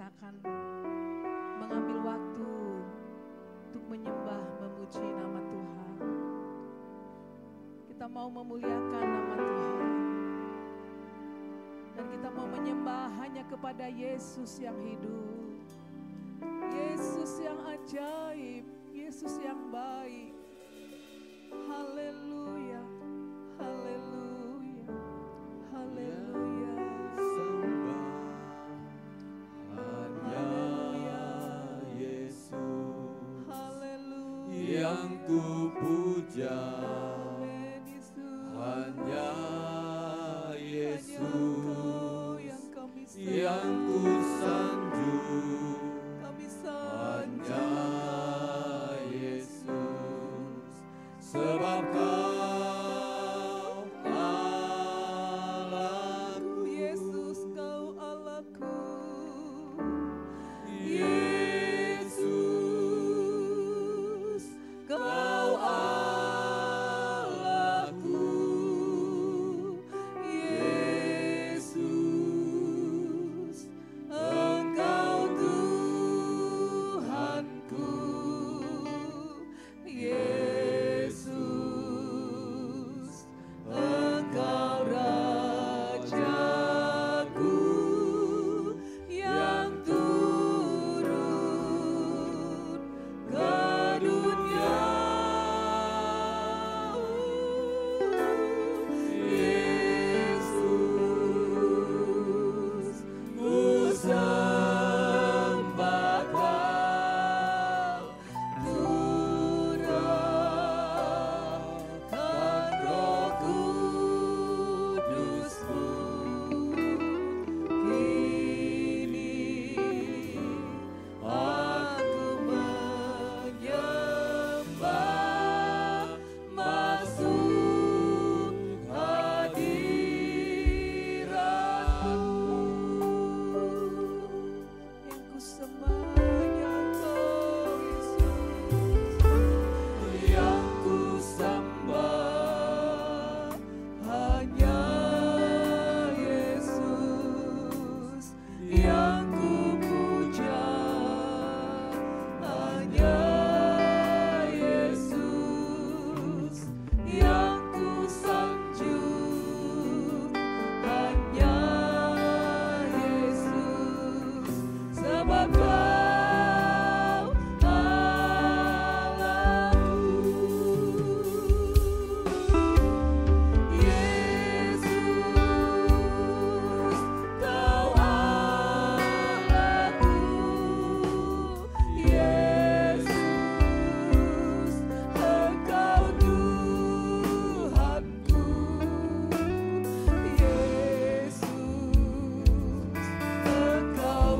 kita akan mengambil waktu untuk menyembah, memuji nama Tuhan. Kita mau memuliakan nama Tuhan. Dan kita mau menyembah hanya kepada Yesus yang hidup. Yesus yang ajaib, Yesus yang baik. Haleluya, haleluya, haleluya. Yang ku puja hanya Yesus, yang ku sanjung hanya Yesus, sebab Kau Allahku, Yesus Kau Allahku. Kau Allahku, Yesus, Engkau Tuhanku, Yesus, Engkau Rajaku yang turun ke dunia. Kau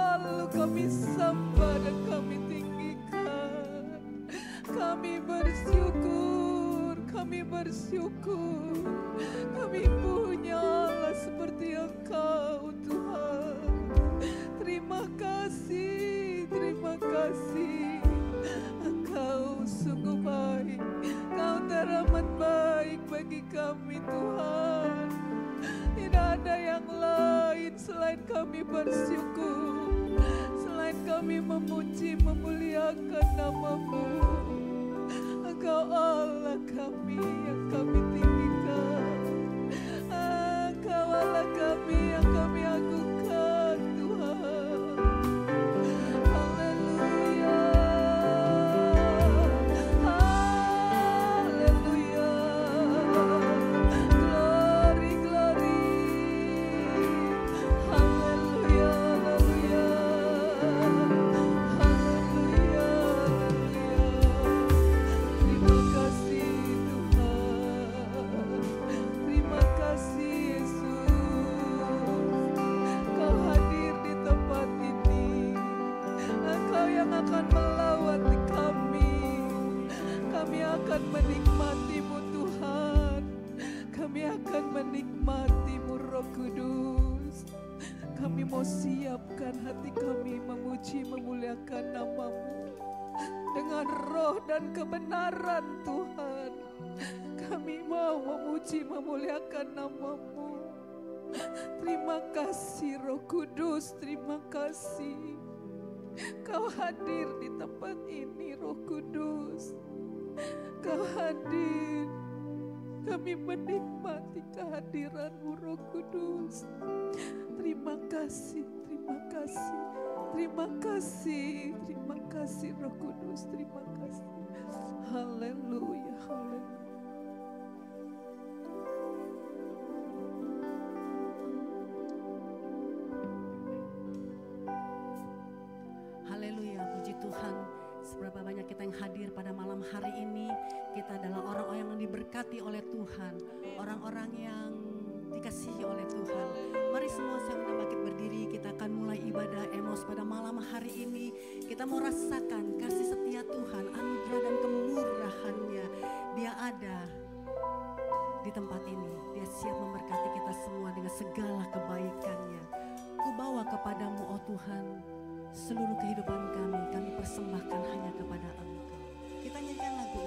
selalu kami sembah dan kami tinggikan. Kami bersyukur, kami bersyukur. Kami punya Allah seperti Engkau Tuhan. Terima kasih, terima kasih. Engkau sungguh baik, Engkau teramat baik bagi kami Tuhan. Tidak ada yang lain selain kami bersyukur, selain kami memuji memuliakan nama-Mu. Engkau Allah kami yang kami tinggikan. Engkau Allah kami yang kami agungkan Tuhan. Haleluya. Haleluya. Glory, glory. Haleluya, haleluya. Haleluya, haleluya. Terima kasih Tuhan. Terima kasih Yesus. Kau hadir di tempat ini. Engkau yang akan melawati kami. Kami akan menikmati-Mu Tuhan. Kami akan menikmati-Mu Roh Kudus. Kami mau siapkan hati kami memuji memuliakan nama-Mu dengan roh dan kebenaran Tuhan. Kami mau memuji memuliakan nama-Mu. Terima kasih Roh Kudus, terima kasih. Kau hadir di tempat ini Roh Kudus. Kau hadir. Kami menikmati kehadiran-Mu Roh Kudus. Terima kasih, terima kasih. Terima kasih, terima kasih Roh Kudus, terima kasih. Haleluya, haleluya. Haleluya, puji Tuhan. Seberapa banyak kita yang hadir pada malam hari ini. Kita adalah orang-orang yang diberkati oleh Tuhan. Orang-orang yang dikasihi oleh Tuhan. Mari semua saya undang bangkit berdiri. Kita akan mulai ibadah Emos pada malam hari ini. Kita mau rasakan kasih setia Tuhan, anugerah dan kemurahan-Nya. Dia ada di tempat ini. Dia siap memberkati kita semua dengan segala kebaikan-Nya. Ku bawa kepadamu, oh Tuhan, seluruh kehidupan kami persembahkan hanya kepada Engkau. Kita nyanyikan lagu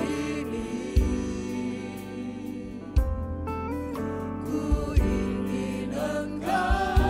ini. Ku ingin Engkau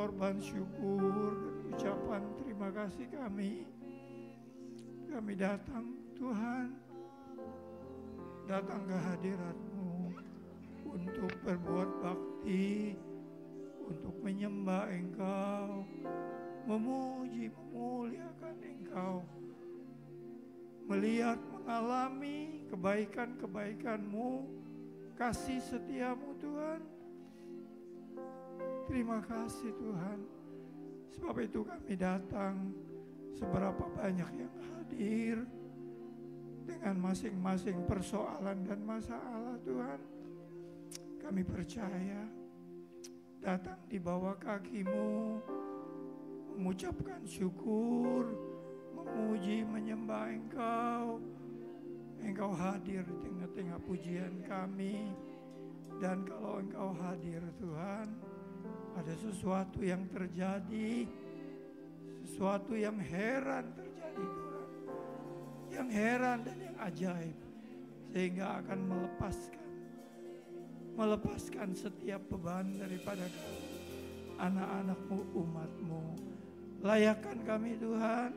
korban syukur dan ucapan terima kasih kami. Kami datang Tuhan, datang ke hadirat-Mu untuk berbuat bakti, untuk menyembah Engkau, memuji, memuliakan Engkau, melihat, mengalami kebaikan-kebaikan-Mu, kasih setia-Mu Tuhan. Terima kasih Tuhan. Sebab itu kami datang, seberapa banyak yang hadir dengan masing-masing persoalan dan masalah Tuhan. Kami percaya datang di bawah kaki-Mu, mengucapkan syukur, memuji, menyembah Engkau. Engkau hadir di tengah-tengah pujian kami. Dan kalau Engkau hadir Tuhan, ada sesuatu yang terjadi, sesuatu yang heran terjadi Tuhan. Yang heran dan yang ajaib. Sehingga akan melepaskan setiap beban daripada kami, anak-anak-Mu, umat-Mu. Layakkan kami Tuhan,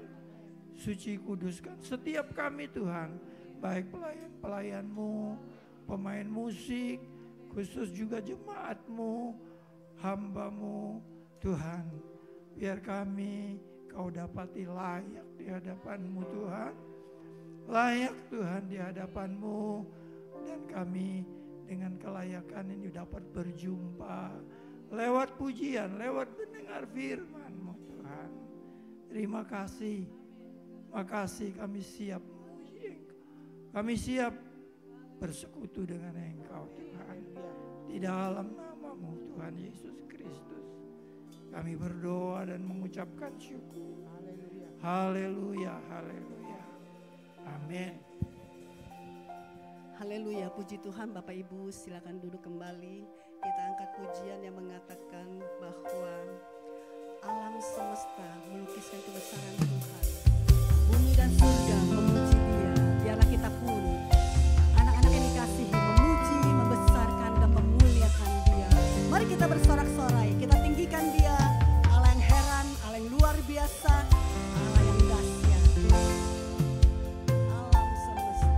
suci kuduskan setiap kami Tuhan, baik pelayan-pelayan-Mu, pemain musik, khusus juga jemaat-Mu, hamba-Mu Tuhan. Biar kami Kau dapati layak di hadapan-Mu Tuhan, layak Tuhan di hadapan-Mu, dan kami dengan kelayakan ini dapat berjumpa lewat pujian, lewat mendengar firman-Mu Tuhan. Terima kasih, makasih kami siap memuji Engkau. Kami siap bersekutu dengan Engkau Tuhan. Di dalam nama-Mu Tuhan Yesus Kristus, kami berdoa dan mengucapkan syukur. Haleluya, haleluya. Amin. Haleluya, puji Tuhan. Bapak Ibu silakan duduk kembali. Kita angkat pujian yang mengatakan bahwa alam semesta melukiskan kebesaran Tuhan. Bumi dan surga memuji Dia. Biarlah kita pun, anak-anak yang dikasihi, memuji, membesarkan dan memuliakan Dia. Mari kita bersorak-sorai, kita tinggikan Dia. Allah yang heran, Allah yang luar biasa, Allah yang dahsyat. Alam semesta.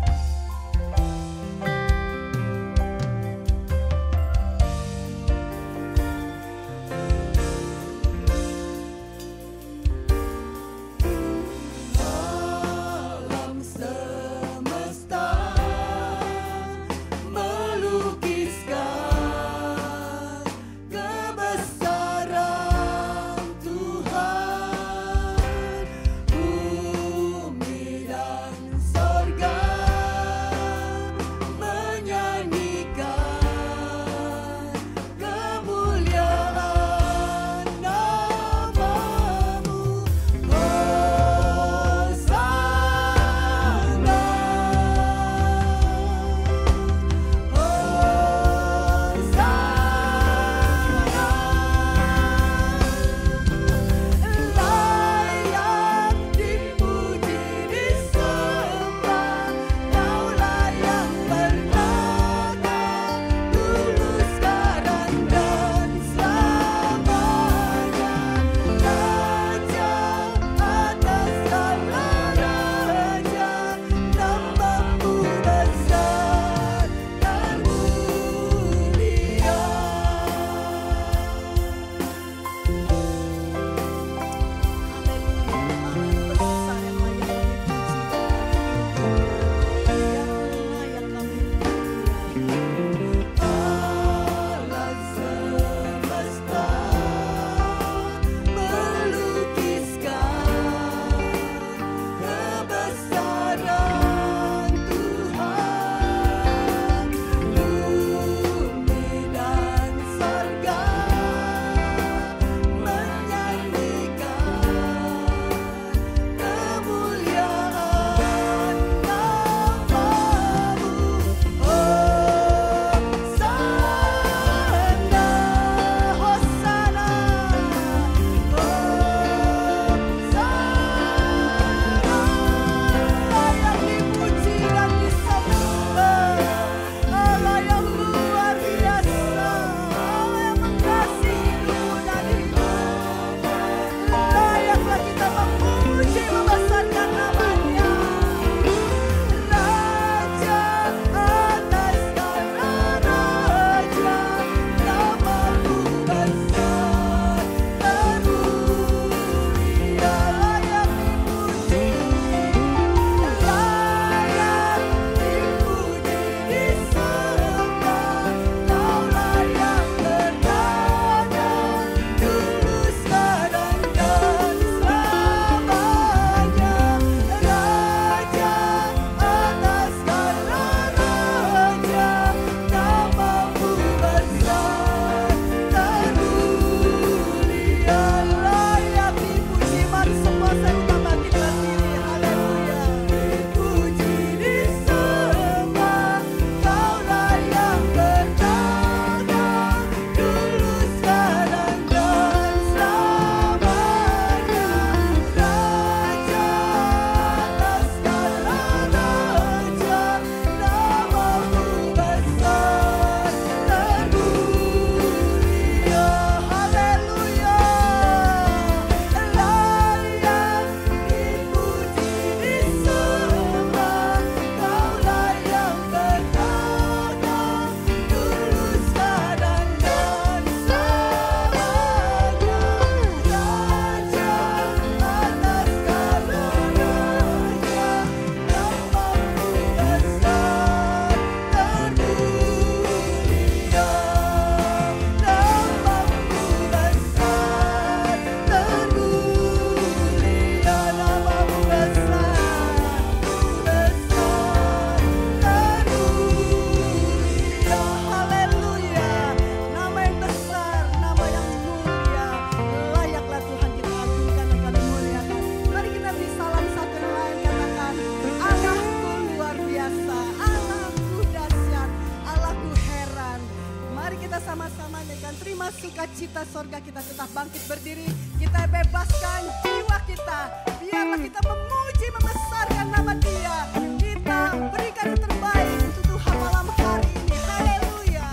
sukacita sorga kita tetap bangkit berdiri. Kita bebaskan jiwa kita. Biarlah kita memuji, membesarkan nama Dia. Kita berikan yang terbaik untuk Tuhan malam hari ini. Haleluya.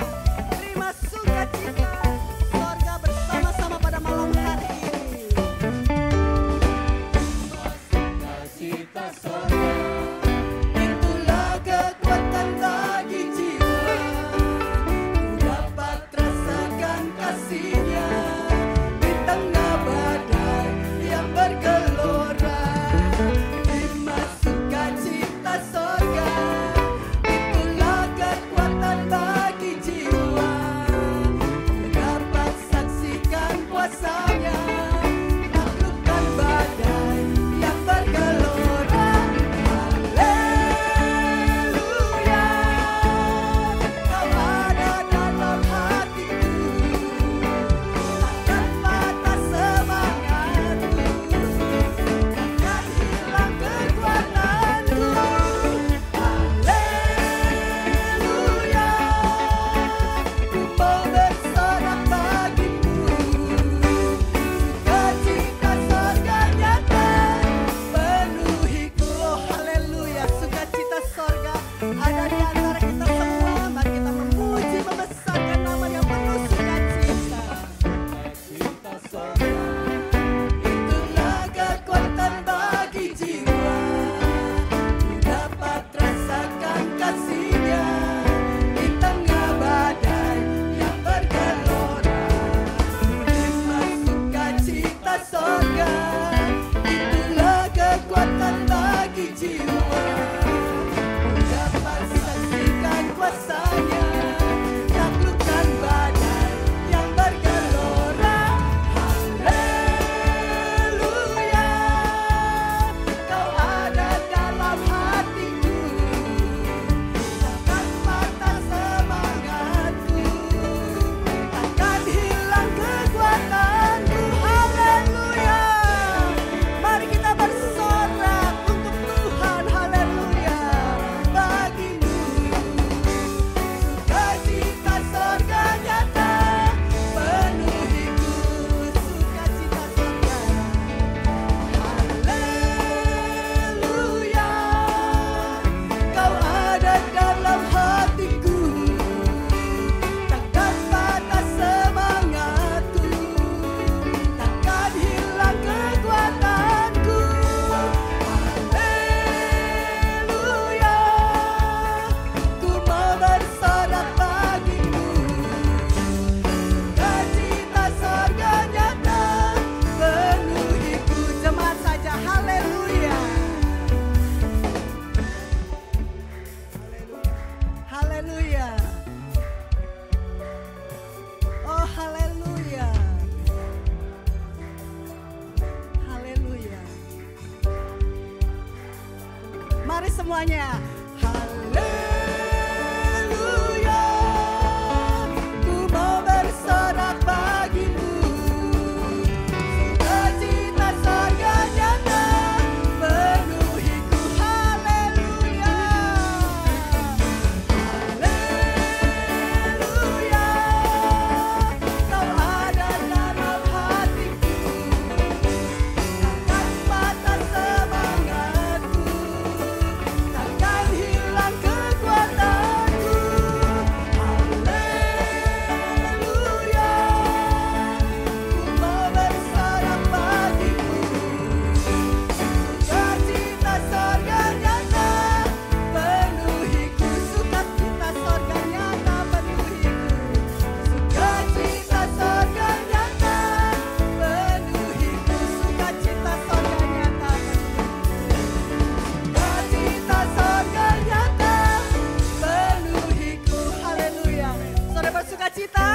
Terima sukacita sorga bersama-sama pada malam hari ini. Sukacita sorga, itulah kekuatan bagi jiwa. Ku dapat rasakan kasih-Nya di tengah badai yang bergelora. Terima sukacita sorga, itulah kekuatan bagi jiwa. Ku dapat saksikan kuasa-Nya, taklukkan badai yang bergelora. Haleluya, Kau ada dalam hatiku, takkan patah semangatku, takkan hilang kekuatanku. Haleluya, ku mau bersorak bagimu, sukacita sorga nyata penuhiku. Oh haleluya, sukacita sorga ada di antara kita semua. Mari kita memuji, membesarkan nama yang penuh sukacita. Sukacita sorga, itulah kekuatan bagi jiwa. Ku dapat rasakan kasih-Nya di tengah badai yang bergelora. Terima sukacita sorga, itulah kekuatan bagi jiwa. Ku dapat saksikan kuasa-Nya, taklukkan badai yang bergelora. Haleluya, Kau ada dalam hatiku, takkan patah semangatku, takkan hilang kekuatanku. Haleluya, mari kita bersorak untuk Tuhan. Haleluya, Bagimu sukacita sorga nyata penuhiku. sukacita sorga. Haleluya, Kau ada dalam hatiku, takkan patah semangatku, takkan hilang kekuatanku. Haleluya, ku mau bersorak bagimu, sukacita sorga nyata penuhiku. Jemaat saja, haleluya. Haleluya. Oh haleluya. Haleluya. Mari semuanya. Haleluya, ku mau bersorak bagimu, sukacita sorga nyata penuhiku. Haleluya, haleluya, Kau ada dalam hatiku, takkan patah semangatku, takkan hilang kekuatanku. Haleluya, ku mau bersorak bagimu, sukacita sorga nyata penuhiku. Sukacita sorga nyata penuhiku. Sukacita sorga nyata penuhiku. Sukacita sorga nyata penuhiku. Sukacita sorga nyata penuhiku. Haleluya. Saudara bersukacita?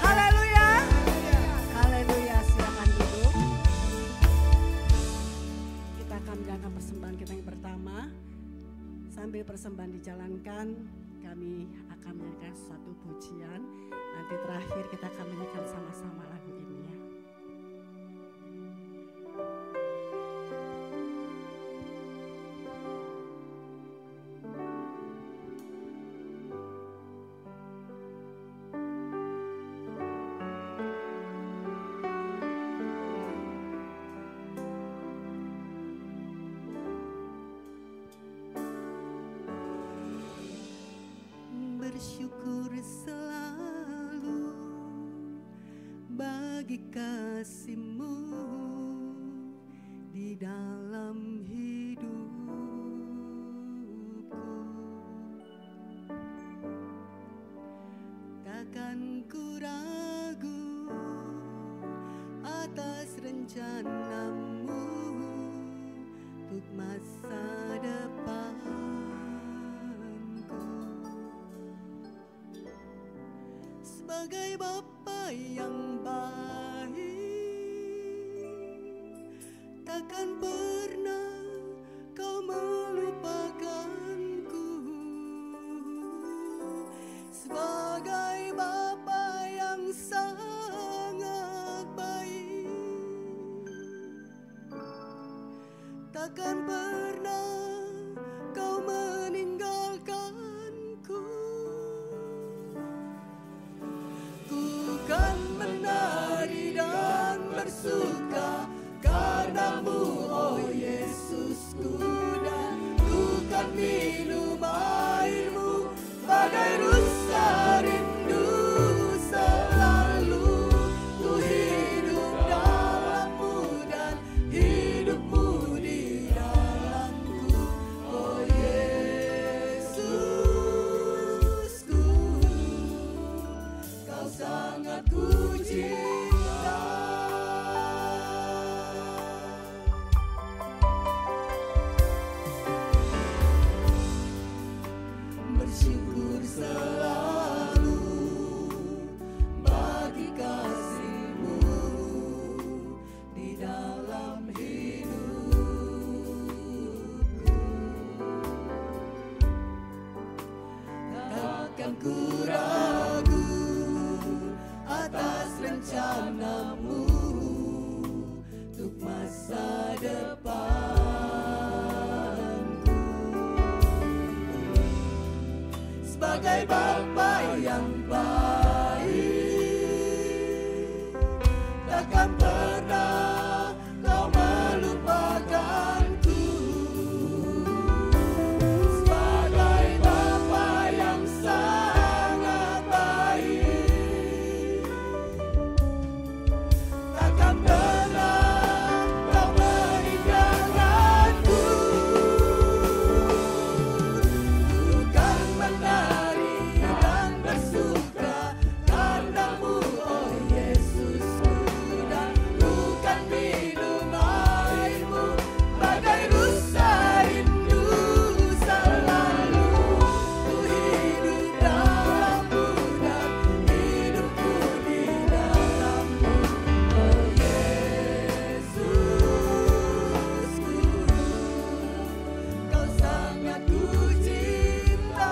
Haleluya. Haleluya. Silakan duduk. Kita akan menjalankan persembahan kita yang pertama. Sambil persembahan dijalankan, kami akan menyanyikan satu pujian. Nanti terakhir kita akan menyanyikan sama-sama lagu ini ya. dalam hidupku. Takkan ku ragu atas rencanamu untuk masa depanku. Sebagai Bapa yang baik, takkan pernah kau melupakanku. Sebagai Bapa yang sangat baik, takkan pernah kau meninggalkanku. Ku kan menari dan bersuka karenamu, oh Yesusku, dan ku kan minum airmu bagai rusa rindu. Selalu ku hidup dalammu dan hidupmu di dalamku, oh Yesusku, kau sangat ku cinta. Bersyukur selalu bagi kasih-Mu di dalam hidupku. Takkan ku ragu atas rencana-Mu untuk masa depanku. Sebagai Bapa yang baik, takkan pernah kau melupakanku. Sebagai Bapa yang sangat baik, takkan pernah kau meninggalkanku. Ku kan menari dan bersuka karenamu, oh Yesusku, dan ku kan minum airmu bagai rusa rindu. Selalu ku hidup dalammu dan hidupku di dalammu, oh Yesusku, kau sangat ku cinta.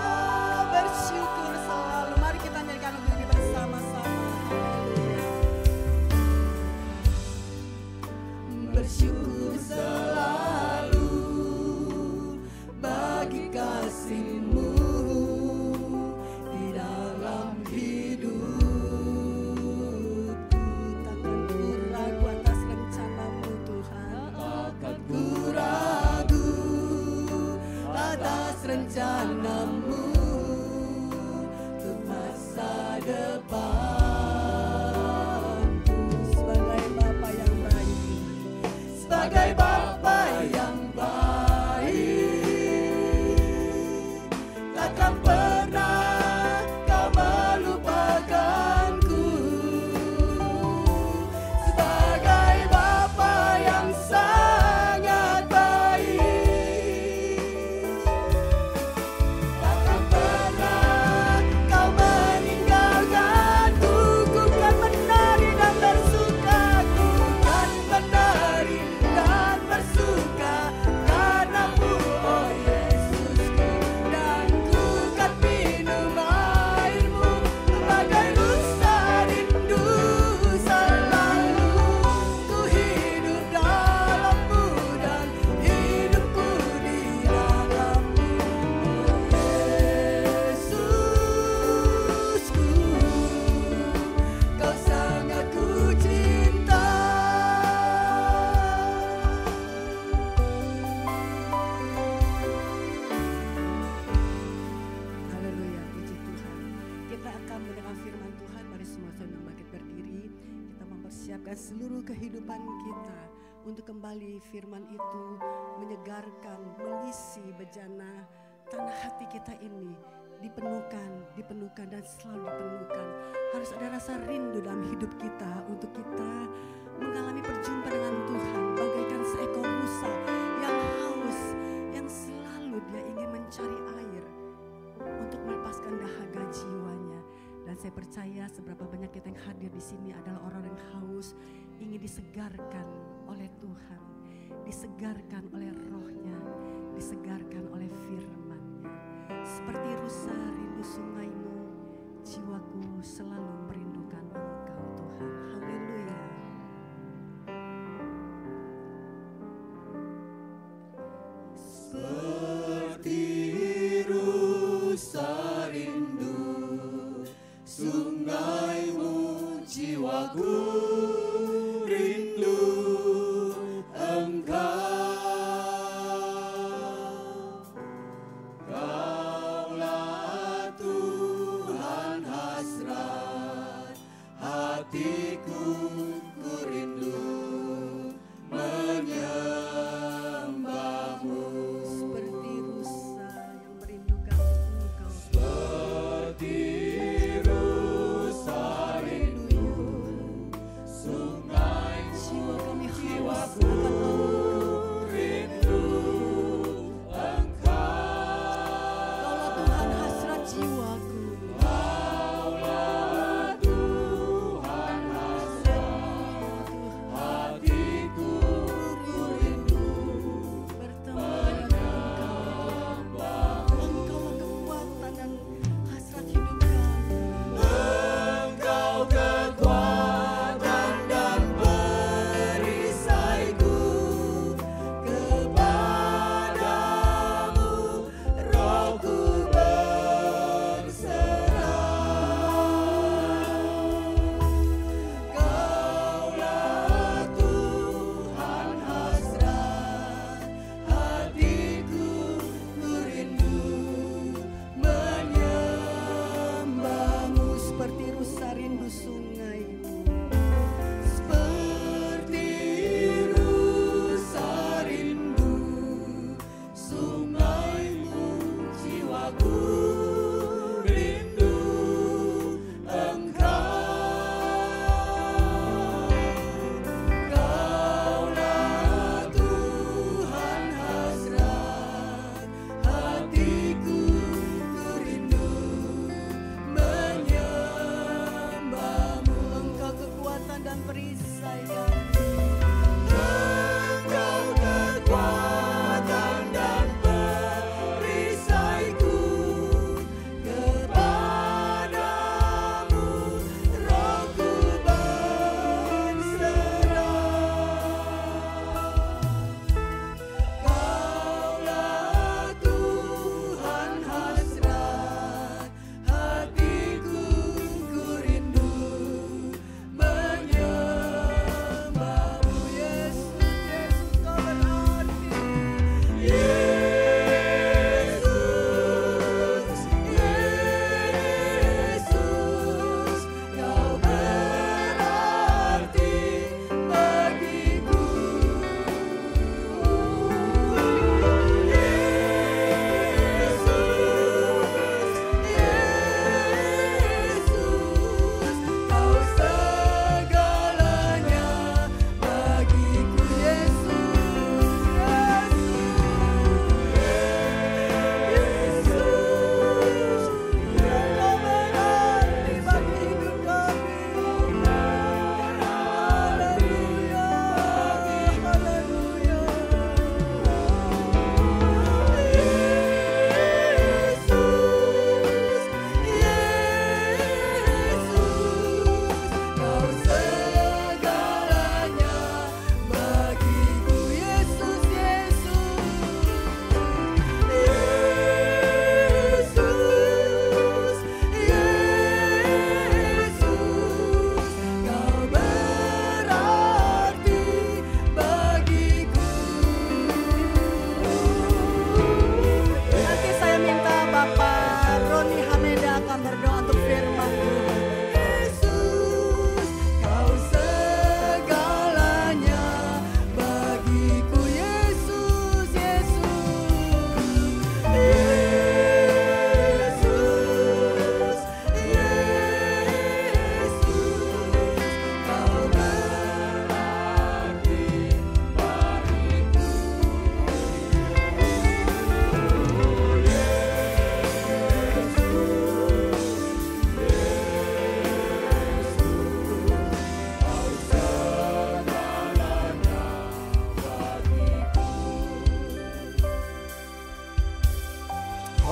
Bersyukur selalu. Mari kita nyanyikan lagu ini bersama-sama. Bersyukur selalu bagi kasih-Mu di dalam hidupku. Takkan ku ragu atas rencana-Mu, Tuhan. Takkan ku ragu atas rencana-Mu untuk masa depanku. Sebagai Bapa yang baik, sebagai Bapa yang baik, takkan pernah kau melupakanku. Sebagai Bapa yang sangat baik, takkan pernah kau meninggalkanku. Ku kan menari dan bersuka, ku kan menari dan bersuka karenamu, oh Yesusku, dan ku kan minum airmu bagai rusa rindu. Selalu ku hidup dalammu dan hidupku di dalammu, oh Yesusku, kau sangat ku cinta. Haleluya, puji Tuhan. Kita akan mendengar firman Tuhan. Mari semua saya bangkit berdiri. Kita mempersiapkan seluruh kehidupan kita untuk kembali firman itu menyegarkan, mengisi bejana tanah hati kita ini. Dipenuhkan dan selalu dipenuhkan. Harus ada rasa rindu dalam hidup kita untuk kita mengalami perjumpaan dengan Tuhan, bagaikan seekor rusa yang haus, yang selalu dia ingin mencari air untuk melepaskan dahaga jiwanya. Dan saya percaya seberapa banyak kita yang hadir di sini adalah orang yang haus, ingin disegarkan oleh Tuhan, disegarkan oleh Roh-Nya, disegarkan oleh firman-Nya. Seperti rusa rindu sungaimu, jiwaku selalu merindukan Engkau Tuhan. Haleluya. Seperti rusa rindu sungaimu, jiwaku rindu Engkau. Kaulah Tuhan hasrat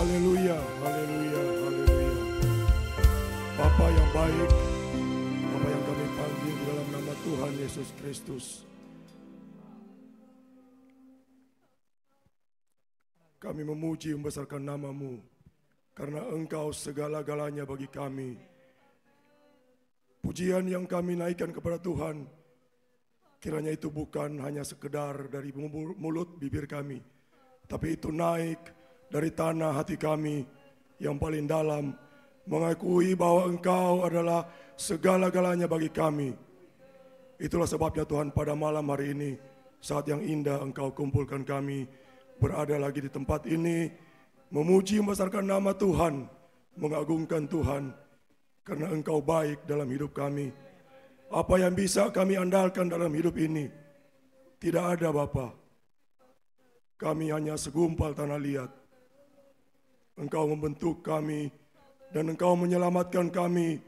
Haleluya, haleluya, haleluya. Bapa yang baik, Bapa yang kami panggil di dalam nama Tuhan Yesus Kristus. Kami memuji membesarkan nama-Mu, karena Engkau segala-galanya bagi kami. Pujian yang kami naikkan kepada Tuhan, kiranya itu bukan hanya sekedar dari mulut bibir kami, tapi itu naik dari tanah hati kami yang paling dalam, mengakui bahwa Engkau adalah segala-galanya bagi kami. Itulah sebabnya Tuhan, pada malam hari ini, saat yang indah Engkau kumpulkan kami, berada lagi di tempat ini, memuji membesarkan nama Tuhan, mengagungkan Tuhan, karena Engkau baik dalam hidup kami. Apa yang bisa kami andalkan dalam hidup ini? Tidak ada, Bapa. Kami hanya segumpal tanah liat. Engkau membentuk kami, dan Engkau menyelamatkan kami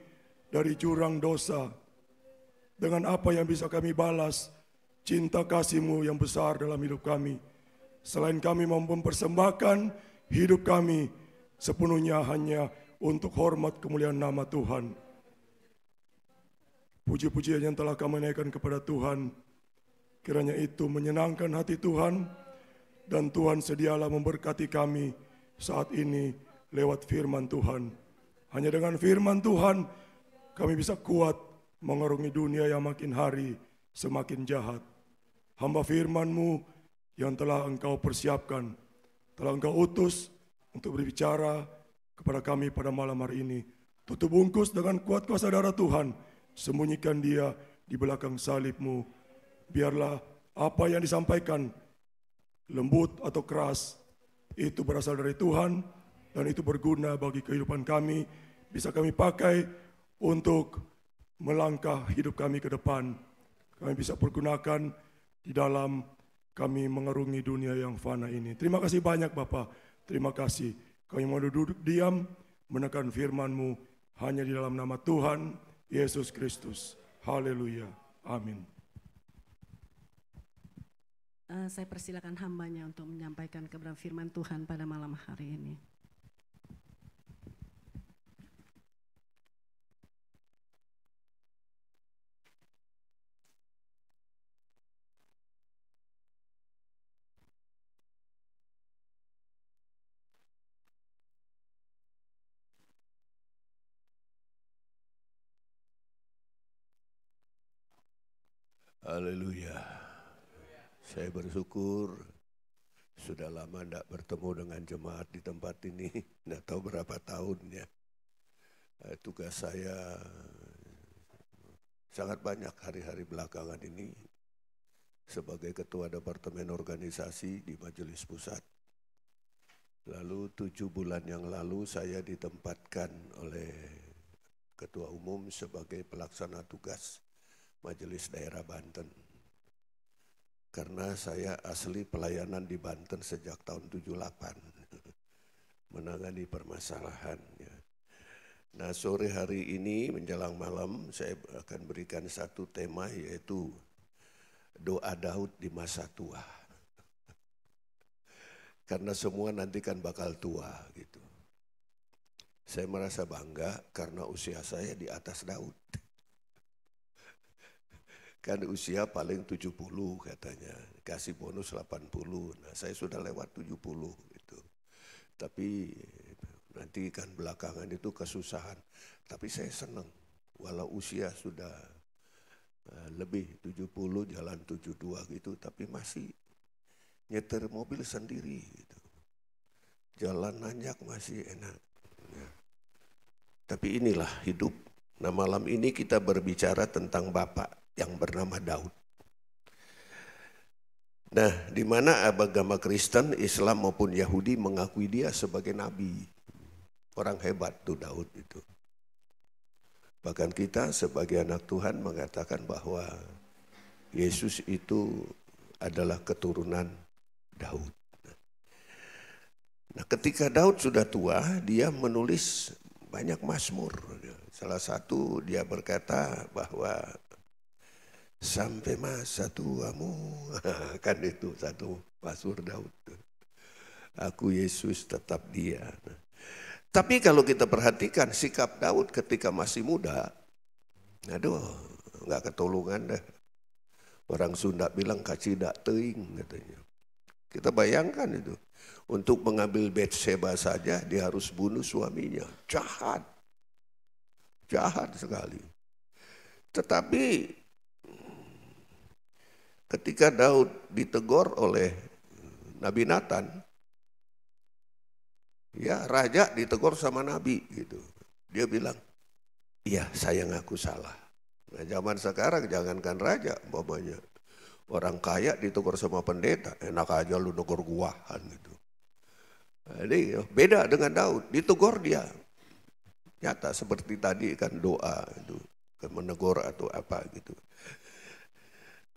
dari jurang dosa. Dengan apa yang bisa kami balas cinta kasih-Mu yang besar dalam hidup kami? Selain kami mempersembahkan hidup kami sepenuhnya hanya untuk hormat kemuliaan nama Tuhan. Puji-pujian yang telah kami naikkan kepada Tuhan, kiranya itu menyenangkan hati Tuhan, dan Tuhan sedialah memberkati kami saat ini lewat firman Tuhan. Hanya dengan firman Tuhan kami bisa kuat mengarungi dunia yang makin hari semakin jahat. Hamba firman-Mu yang telah Engkau persiapkan, telah Engkau utus untuk berbicara kepada kami pada malam hari ini. Tutup bungkus dengan kuat kuasa darah Tuhan, sembunyikan dia di belakang salib-Mu. Biarlah apa yang disampaikan, lembut atau keras, itu berasal dari Tuhan, dan itu berguna bagi kehidupan kami, bisa kami pakai untuk melangkah hidup kami ke depan. Kami bisa pergunakan di dalam kami mengarungi dunia yang fana ini. Terima kasih banyak Bapa, terima kasih. Kami mau duduk diam, menekan firman-Mu hanya di dalam nama Tuhan Yesus Kristus. Haleluya, amin. Saya persilakan hambanya untuk menyampaikan kebenaran firman Tuhan pada malam hari ini. Haleluya. Saya bersyukur sudah lama tidak bertemu dengan jemaat di tempat ini. Tidak tahu berapa tahunnya. Tugas saya sangat banyak hari-hari belakangan ini sebagai ketua departemen organisasi di Majelis Pusat. Lalu 7 bulan yang lalu saya ditempatkan oleh Ketua Umum sebagai pelaksana tugas Majelis Daerah Banten. Karena saya asli pelayanan di Banten sejak tahun 78, menangani permasalahan. Nah, sore hari ini menjelang malam saya akan berikan satu tema, yaitu doa Daud di masa tua. Karena semua nanti kan bakal tua gitu. Saya merasa bangga karena usia saya di atas Daud. Kan usia paling 70 katanya, kasih bonus 80. Nah, saya sudah lewat 70 gitu. Tapi nanti kan belakangan itu kesusahan. Tapi saya senang walau usia sudah lebih 70, jalan 72 gitu, tapi masih nyetir mobil sendiri gitu. Jalan nanjak masih enak. Ya. Tapi inilah hidup. Nah, malam ini kita berbicara tentang Bapak yang bernama Daud. Nah, di mana agama Kristen, Islam maupun Yahudi mengakui dia sebagai nabi. Orang hebat tuh Daud itu. Bahkan kita sebagai anak Tuhan mengatakan bahwa Yesus itu adalah keturunan Daud. Nah, ketika Daud sudah tua, dia menulis banyak mazmur. Salah satu dia berkata bahwa sampai masa tuamu, kan itu satu mazmur Daud. Aku Yesus tetap dia. Tapi kalau kita perhatikan sikap Daud ketika masih muda, aduh nggak ketulungan dah. Orang Sunda bilang kacidak teing katanya. Kita bayangkan itu. Untuk mengambil Batseba saja dia harus bunuh suaminya. Jahat. Jahat sekali. Tetapi ketika Daud ditegur oleh Nabi Nathan, ya raja ditegur sama Nabi gitu. Dia bilang, iya saya ngaku salah. Nah zaman sekarang jangankan raja umpamanya. Orang kaya ditegur sama pendeta, enak aja lu negur guahan gitu. Jadi beda dengan Daud, ditegur dia. Nyata seperti tadi kan doa itu, menegur atau apa gitu.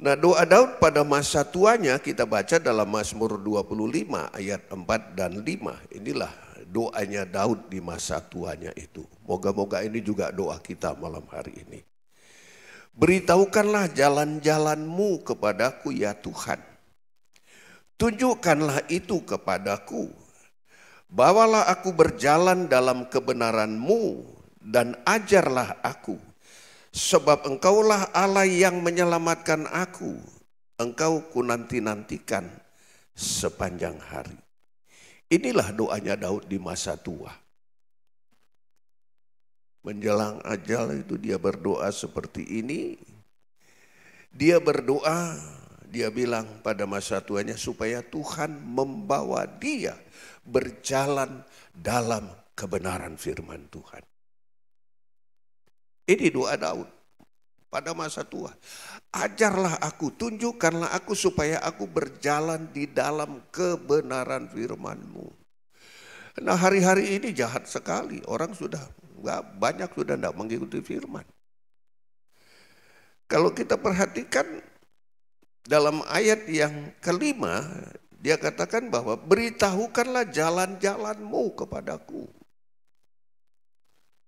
Nah doa Daud pada masa tuanya kita baca dalam Mazmur 25 ayat 4 dan 5. Inilah doanya Daud di masa tuanya itu. Moga-moga ini juga doa kita malam hari ini. Beritahukanlah jalan-jalanmu kepadaku ya Tuhan. Tunjukkanlah itu kepadaku. Bawalah aku berjalan dalam kebenaran-Mu dan ajarlah aku. Sebab Engkaulah Allah yang menyelamatkan aku. Engkau ku nanti-nantikan sepanjang hari. Inilah doanya Daud di masa tua. Menjelang ajal itu dia berdoa seperti ini. Dia berdoa, dia bilang pada masa tuanya supaya Tuhan membawa dia berjalan dalam kebenaran firman Tuhan. Ini doa Daud pada masa tua. Ajarlah aku, tunjukkanlah aku supaya aku berjalan di dalam kebenaran firman-Mu. Nah hari-hari ini jahat sekali, orang sudah banyak sudah tidak mengikuti firman. Kalau kita perhatikan dalam ayat yang kelima, dia katakan bahwa beritahukanlah jalan-jalan-Mu kepadaku.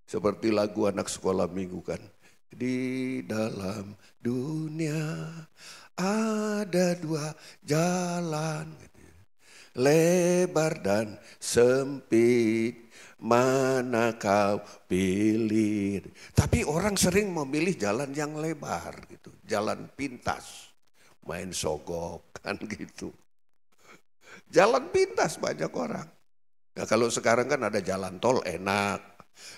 Seperti lagu anak sekolah minggu kan. Di dalam dunia ada dua jalan, lebar dan sempit. Mana kau pilih? Tapi orang sering memilih jalan yang lebar gitu, jalan pintas, main sogok kan gitu. Jalan pintas banyak orang. Nah kalau sekarang kan ada jalan tol enak.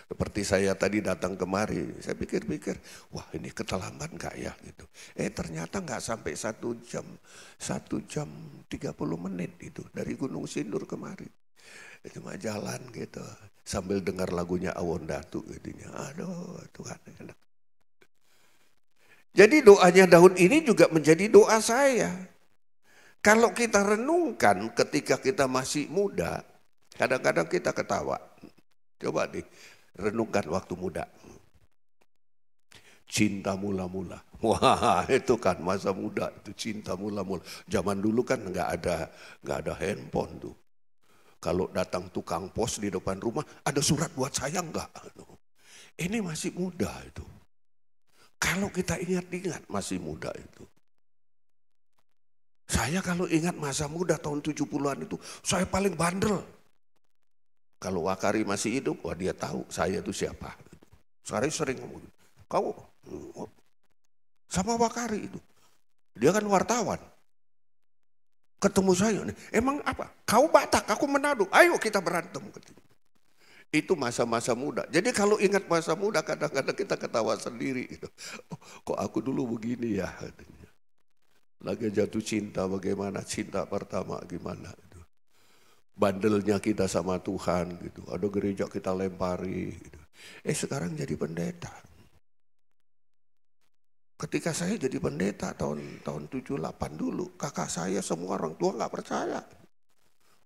Seperti saya tadi datang kemari, saya pikir-pikir, wah ini keterlambat enggak ya gitu. Ternyata enggak sampai 1 jam 30 menit itu dari Gunung Sindur kemari. Cuma jalan gitu, sambil dengar lagunya Awon Datu gitu. Aduh Tuhan enak. Jadi doanya Daud ini juga menjadi doa saya. Kalau kita renungkan ketika kita masih muda, kadang-kadang kita ketawa. Coba deh, renungkan waktu muda. Cinta mula-mula. Wah itu kan masa muda, itu cinta mula-mula. Zaman dulu kan nggak ada handphone tuh. Kalau datang tukang pos di depan rumah, ada surat buat saya enggak? Ini masih muda itu. Kalau kita ingat-ingat masih muda itu. Saya kalau ingat masa muda tahun 70-an itu, saya paling bandel. Kalau Wakari masih hidup, wah dia tahu saya itu siapa. Saya sering ngomong, kau sama Wakari itu. Dia kan wartawan. Ketemu saya, emang apa? Kau Batak, aku Manado, ayo kita berantem. Itu masa-masa muda. Jadi kalau ingat masa muda kadang-kadang kita ketawa sendiri. Oh, kok aku dulu begini ya. Lagi jatuh cinta bagaimana, cinta pertama gimana. Bandelnya kita sama Tuhan gitu. Ada gereja kita lempari. Gitu. Sekarang jadi pendeta. Ketika saya jadi pendeta tahun 78 dulu, kakak saya semua orang tua nggak percaya.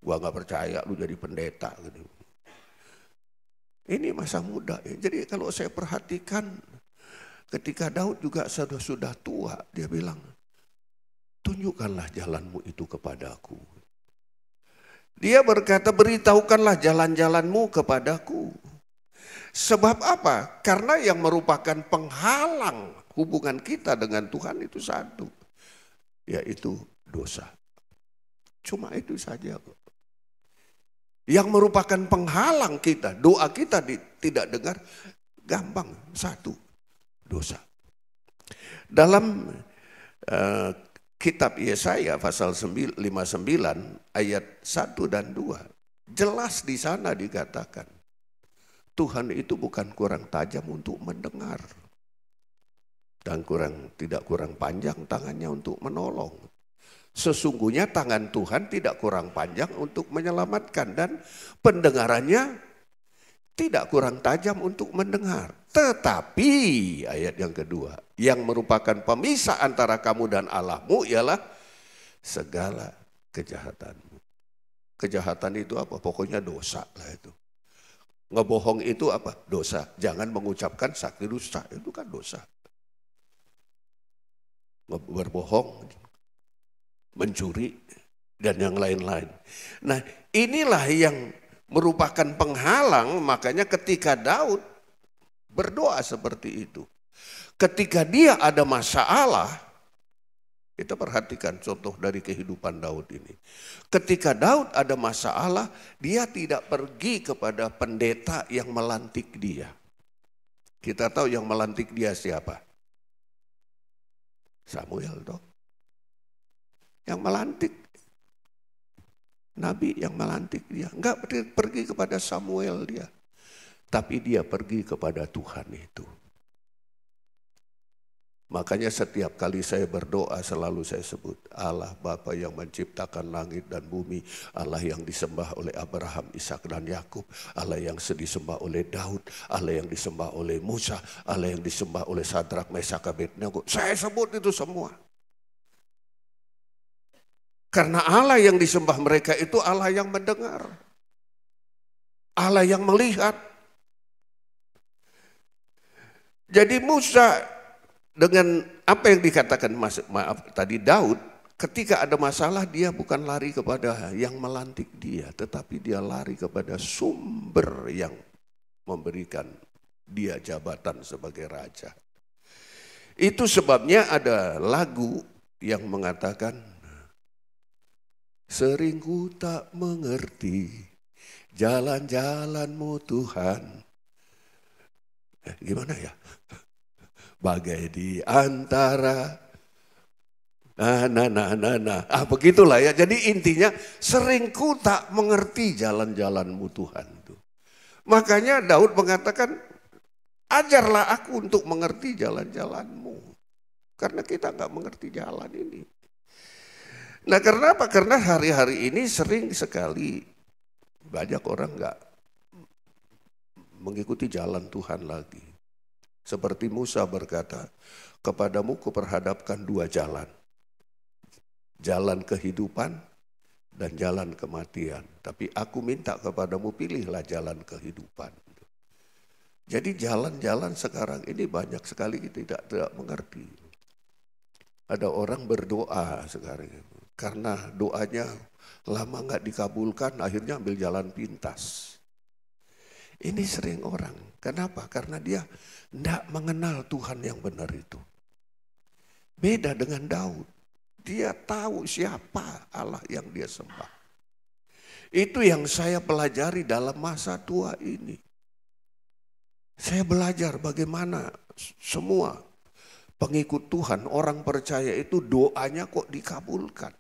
Gua nggak percaya lu jadi pendeta gitu. Ini masa muda. Jadi kalau saya perhatikan ketika Daud juga sudah tua, dia bilang, tunjukkanlah jalanmu itu kepadaku. Dia berkata, beritahukanlah jalan-jalanmu kepadaku. Sebab apa? Karena yang merupakan penghalang hubungan kita dengan Tuhan itu satu, yaitu dosa. Cuma itu saja. Yang merupakan penghalang kita, doa kita tidak dengar, gampang, satu, dosa. Dalam kitab Yesaya pasal 59 ayat 1 dan 2, jelas di sana dikatakan, Tuhan itu bukan kurang tajam untuk mendengar. Dan tidak kurang panjang tangannya untuk menolong. Sesungguhnya tangan Tuhan tidak kurang panjang untuk menyelamatkan. Dan pendengarannya tidak kurang tajam untuk mendengar. Tetapi, ayat yang kedua, yang merupakan pemisah antara kamu dan Allahmu ialah segala kejahatanmu. Kejahatan itu apa? Pokoknya dosa lah itu. Ngebohong itu apa? Dosa. Jangan mengucapkan saksi dusta, itu kan dosa. Berbohong, mencuri, dan yang lain-lain. Nah, inilah yang merupakan penghalang, makanya ketika Daud berdoa seperti itu. Ketika dia ada masalah, kita perhatikan contoh dari kehidupan Daud ini. Ketika Daud ada masalah, dia tidak pergi kepada pendeta yang melantik dia. Kita tahu yang melantik dia siapa? Samuel dong. Yang melantik. Nabi yang melantik dia. Enggak pergi kepada Samuel dia. Tapi dia pergi kepada Tuhan itu. Makanya setiap kali saya berdoa selalu saya sebut Allah Bapa yang menciptakan langit dan bumi, Allah yang disembah oleh Abraham, Ishak dan Yakub, Allah yang disembah oleh Daud, Allah yang disembah oleh Musa, Allah yang disembah oleh Sadrak, Mesak, Abednego. Saya sebut itu semua. Karena Allah yang disembah mereka itu Allah yang mendengar. Allah yang melihat. Jadi Musa dengan apa yang dikatakan tadi Daud, ketika ada masalah dia bukan lari kepada yang melantik dia, tetapi dia lari kepada sumber yang memberikan dia jabatan sebagai raja. Itu sebabnya ada lagu yang mengatakan, sering ku tak mengerti jalan-jalan-Mu Tuhan. Gimana ya? Bagai di antara begitulah ya. Jadi intinya sering ku tak mengerti jalan-jalan-Mu Tuhan. Makanya Daud mengatakan, ajarlah aku untuk mengerti jalan-jalan-Mu. Karena kita nggak mengerti jalan ini. Nah karena apa? Karena hari-hari ini sering sekali banyak orang nggak mengikuti jalan Tuhan lagi. Seperti Musa berkata, kepadamu kuperhadapkan dua jalan. Jalan kehidupan dan jalan kematian. Tapi aku minta kepadamu pilihlah jalan kehidupan. Jadi jalan-jalan sekarang ini banyak sekali kita tidak mengerti. Ada orang berdoa sekarang karena doanya lama nggak dikabulkan, akhirnya ambil jalan pintas. Ini sering orang. Kenapa? Karena dia tidak mengenal Tuhan yang benar itu. Beda dengan Daud. Dia tahu siapa Allah yang dia sembah. Itu yang saya pelajari dalam masa tua ini. Saya belajar bagaimana semua pengikut Tuhan, orang percaya itu doanya kok dikabulkan.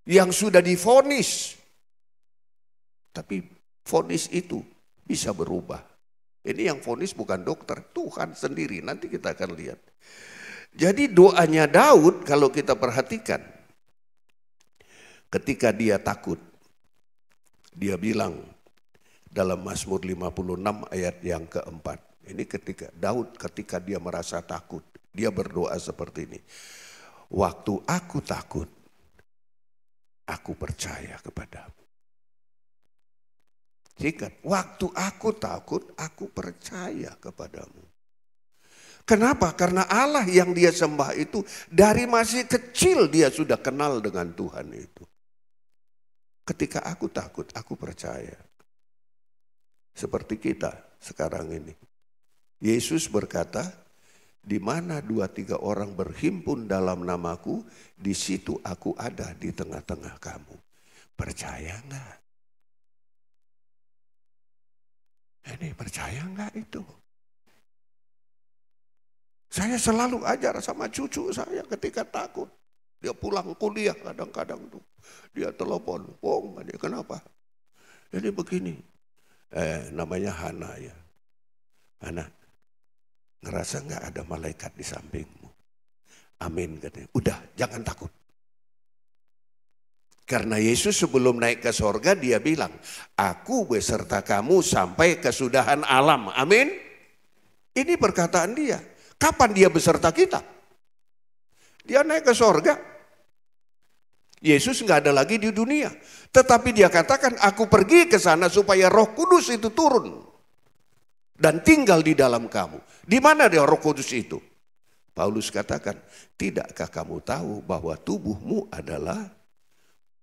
Yang sudah divonis. Tapi vonis itu bisa berubah. Ini yang vonis bukan dokter, Tuhan sendiri. Nanti kita akan lihat. Jadi doanya Daud kalau kita perhatikan. Ketika dia takut. Dia bilang dalam Mazmur 56 ayat yang keempat. Ini ketika dia merasa takut. Dia berdoa seperti ini. Waktu aku takut, aku percaya kepadamu. Ingat, waktu aku takut, aku percaya kepadamu. Kenapa? Karena Allah yang dia sembah itu dari masih kecil dia sudah kenal dengan Tuhan itu. Ketika aku takut, aku percaya. Seperti kita sekarang ini. Yesus berkata, di mana 2-3 orang berhimpun dalam namaku, di situ aku ada di tengah-tengah kamu. Percaya enggak? Ini percaya enggak itu? Saya selalu ajar sama cucu saya ketika takut. Dia pulang kuliah kadang-kadang tuh. Dia telepon, dia kenapa? Jadi begini, namanya Hana ya. Hana, ngerasa enggak ada malaikat di sampingmu? Amin katanya. Udah, jangan takut. Karena Yesus sebelum naik ke sorga dia bilang, aku beserta kamu sampai kesudahan alam. Amin. Ini perkataan dia. Kapan dia beserta kita? Dia naik ke sorga. Yesus nggak ada lagi di dunia. Tetapi dia katakan, aku pergi ke sana supaya Roh Kudus itu turun. Dan tinggal di dalam kamu. Di mana dia Roh Kudus itu? Paulus katakan, tidakkah kamu tahu bahwa tubuhmu adalah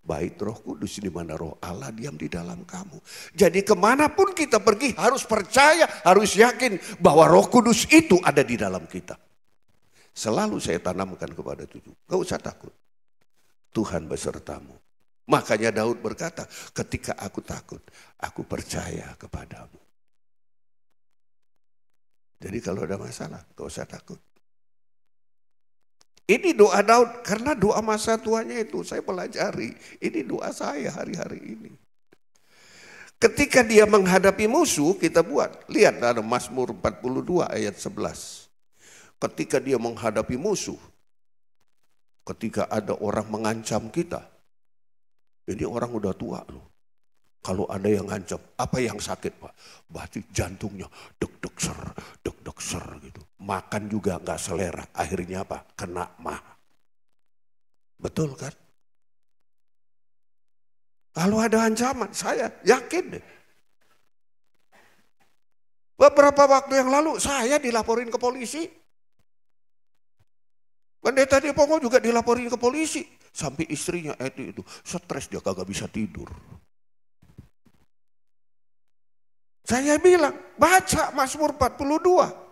bait Roh Kudus, di mana Roh Allah diam di dalam kamu. Jadi kemanapun kita pergi harus percaya, harus yakin bahwa Roh Kudus itu ada di dalam kita. Selalu saya tanamkan kepada cucu, gak usah takut. Tuhan besertamu. Makanya Daud berkata, ketika aku takut, aku percaya kepadamu. Jadi kalau ada masalah, gak usah takut. Ini doa Daud, karena doa masa tuanya itu saya pelajari. Ini doa saya hari-hari ini. Ketika dia menghadapi musuh, kita buat. Lihat ada Mazmur 42 ayat 11. Ketika dia menghadapi musuh, ketika ada orang mengancam kita, ini orang udah tua loh. Kalau ada yang ngancam, apa yang sakit Pak? Berarti jantungnya deg-deg ser gitu. Makan juga nggak selera, akhirnya apa? Kena mah. Betul kan? Kalau ada ancaman, saya yakin deh. Beberapa waktu yang lalu saya dilaporin ke polisi. Pendeta Depongo juga dilaporin ke polisi. Sampai istrinya itu stres, dia kagak bisa tidur. Saya bilang, baca Mazmur 42.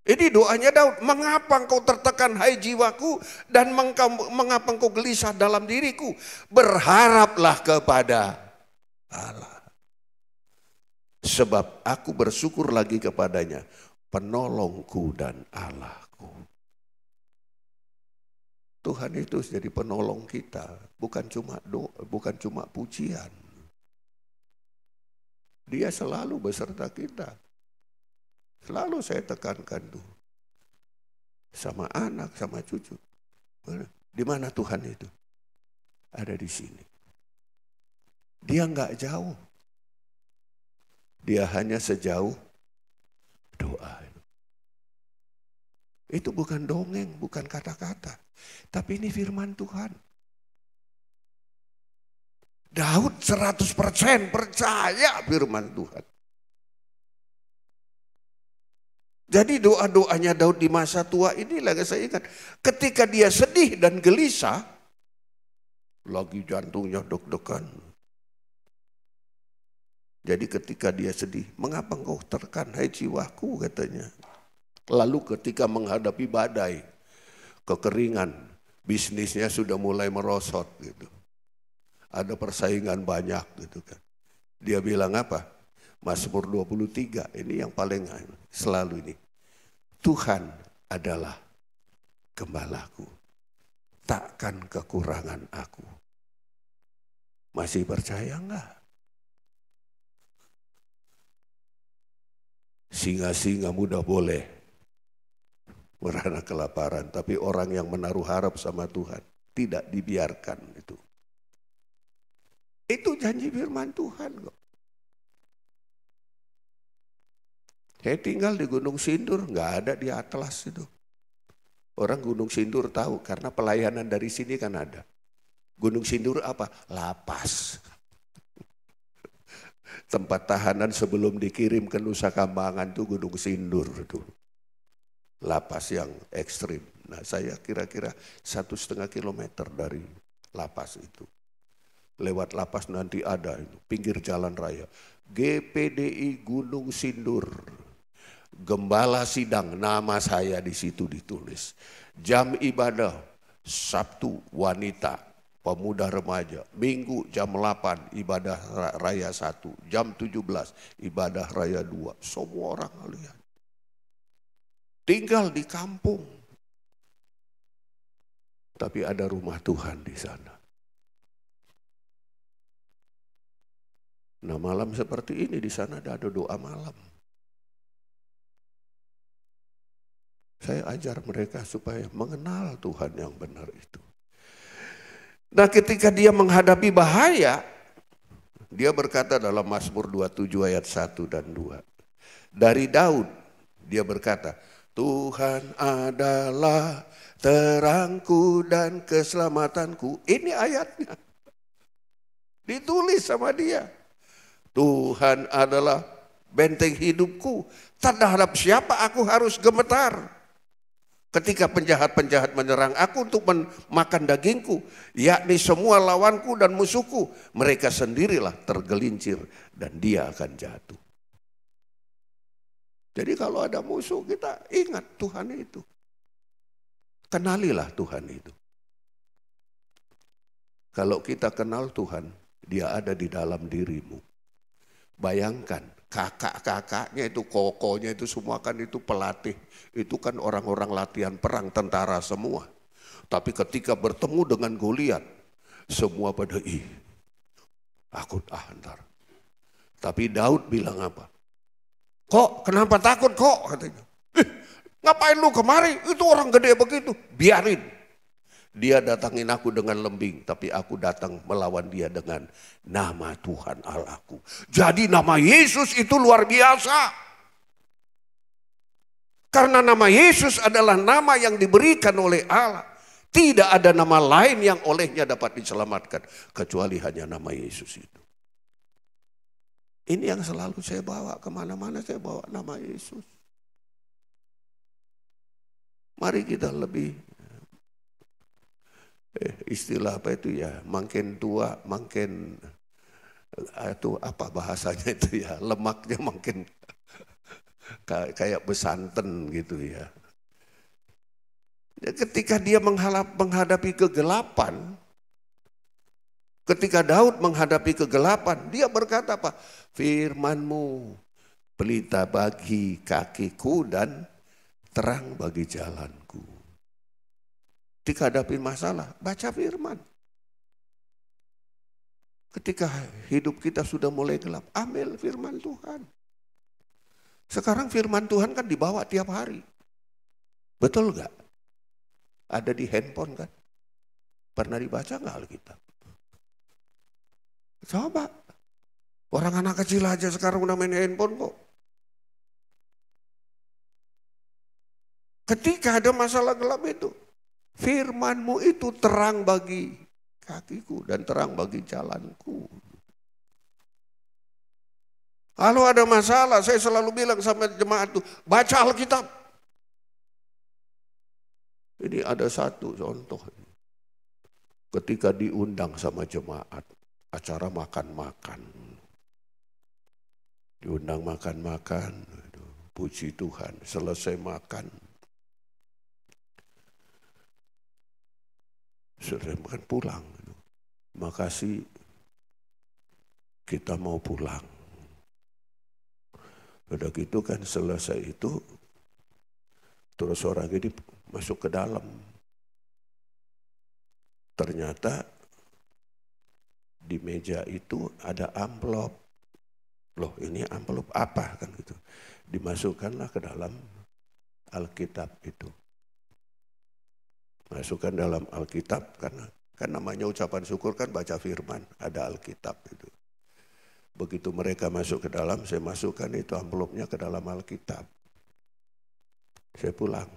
Ini doanya Daud, mengapa engkau tertekan hai jiwaku dan mengapa engkau gelisah dalam diriku? Berharaplah kepada Allah. Sebab aku bersyukur lagi kepadanya, penolongku dan Allahku. Tuhan itu jadi penolong kita, bukan cuma doa, bukan cuma pujian. Dia selalu beserta kita. Selalu saya tekankan tuh. Sama anak, sama cucu. Di mana Tuhan itu? Ada di sini. Dia enggak jauh. Dia hanya sejauh doa. Itu bukan dongeng, bukan kata-kata. Tapi ini firman Tuhan. Daud 100% percaya firman Tuhan. Jadi doa-doanya Daud di masa tua ini lagi saya ingat. Ketika dia sedih dan gelisah, lagi jantungnya deg-degan. Jadi ketika dia sedih, mengapa engkau tertekan hai jiwaku katanya. Lalu ketika menghadapi badai, kekeringan, bisnisnya sudah mulai merosot gitu. Ada persaingan banyak gitu kan. Dia bilang apa? Mazmur 23, ini yang paling selalu ini. Tuhan adalah gembalaku, takkan kekurangan aku. Masih percaya enggak? Singa-singa muda boleh beranak kelaparan, tapi orang yang menaruh harap sama Tuhan tidak dibiarkan itu. Itu janji firman Tuhan kok. Saya tinggal di Gunung Sindur, nggak ada di Atlas itu. Orang Gunung Sindur tahu karena pelayanan dari sini kan ada. Gunung Sindur apa? Lapas. Tempat tahanan sebelum dikirim ke Nusa Kambangan itu Gunung Sindur itu. Lapas yang ekstrim. Nah saya kira-kira 1,5 kilometer dari lapas itu. Lewat lapas nanti ada itu, pinggir jalan raya. GPDI Gunung Sindur. Gembala sidang, nama saya di situ ditulis. Jam ibadah Sabtu wanita pemuda remaja, Minggu jam 8 ibadah raya 1, jam 17 ibadah raya 2. Semua orang lihat. Tinggal di kampung. Tapi ada rumah Tuhan di sana. Nah, malam seperti ini di sana ada doa malam. Saya ajar mereka supaya mengenal Tuhan yang benar itu. Nah, ketika dia menghadapi bahaya, dia berkata dalam Mazmur 27 ayat 1 dan 2. Dari Daud, dia berkata, Tuhan adalah terangku dan keselamatanku. Ini ayatnya. Ditulis sama dia. Tuhan adalah benteng hidupku. Terhadap siapa aku harus gemetar? Ketika penjahat-penjahat menyerang aku untuk memakan dagingku, yakni semua lawanku dan musuhku, mereka sendirilah tergelincir dan dia akan jatuh. Jadi kalau ada musuh kita ingat Tuhan itu. Kenalilah Tuhan itu. Kalau kita kenal Tuhan, dia ada di dalam dirimu. Bayangkan kakak-kakaknya itu, kokonya itu semua kan itu pelatih. Itu kan orang-orang latihan perang, tentara semua. Tapi ketika bertemu dengan Goliat, semua pada aku ntar. Tapi Daud bilang apa? Kok kenapa takut kok? Katanya. Ngapain lu kemari? Itu orang gede begitu. Biarin. Dia datangin aku dengan lembing, tapi aku datang melawan dia dengan nama Tuhan Allahku. Jadi nama Yesus itu luar biasa. Karena nama Yesus adalah nama yang diberikan oleh Allah. Tidak ada nama lain yang olehnya dapat diselamatkan, kecuali hanya nama Yesus itu. Ini yang selalu saya bawa, kemana-mana saya bawa nama Yesus. Mari kita lebih, istilah apa itu ya, makin tua, makin, itu apa bahasanya itu ya, lemaknya makin kayak besanten gitu ya. Ketika dia menghadapi kegelapan, ketika Daud menghadapi kegelapan, dia berkata apa? Firman-Mu pelita bagi kakiku dan terang bagi jalanku. Ketika hadapi masalah, baca firman. Ketika hidup kita sudah mulai gelap, ambil firman Tuhan. Sekarang firman Tuhan kan dibawa tiap hari. Betul gak? Ada di handphone kan? Pernah dibaca gak Alkitab? Coba. Orang anak kecil aja sekarang udah main handphone kok. Ketika ada masalah gelap itu, firman-Mu itu terang bagi kakiku dan terang bagi jalanku. Kalau ada masalah, saya selalu bilang sama jemaat itu, baca Alkitab. Ini ada satu contoh. Ketika diundang sama jemaat, acara makan-makan. Diundang makan-makan, puji Tuhan, selesai makan. Sudah makan pulang. Makasih, kita mau pulang. Udah gitu kan selesai itu, terus orang ini masuk ke dalam. Ternyata di meja itu ada amplop. Loh ini amplop apa kan gitu. Dimasukkanlah ke dalam Alkitab itu. Masukkan dalam Alkitab karena kan namanya ucapan syukur kan baca firman, ada Alkitab itu. Begitu mereka masuk ke dalam, saya masukkan itu amplopnya ke dalam Alkitab. Saya pulang.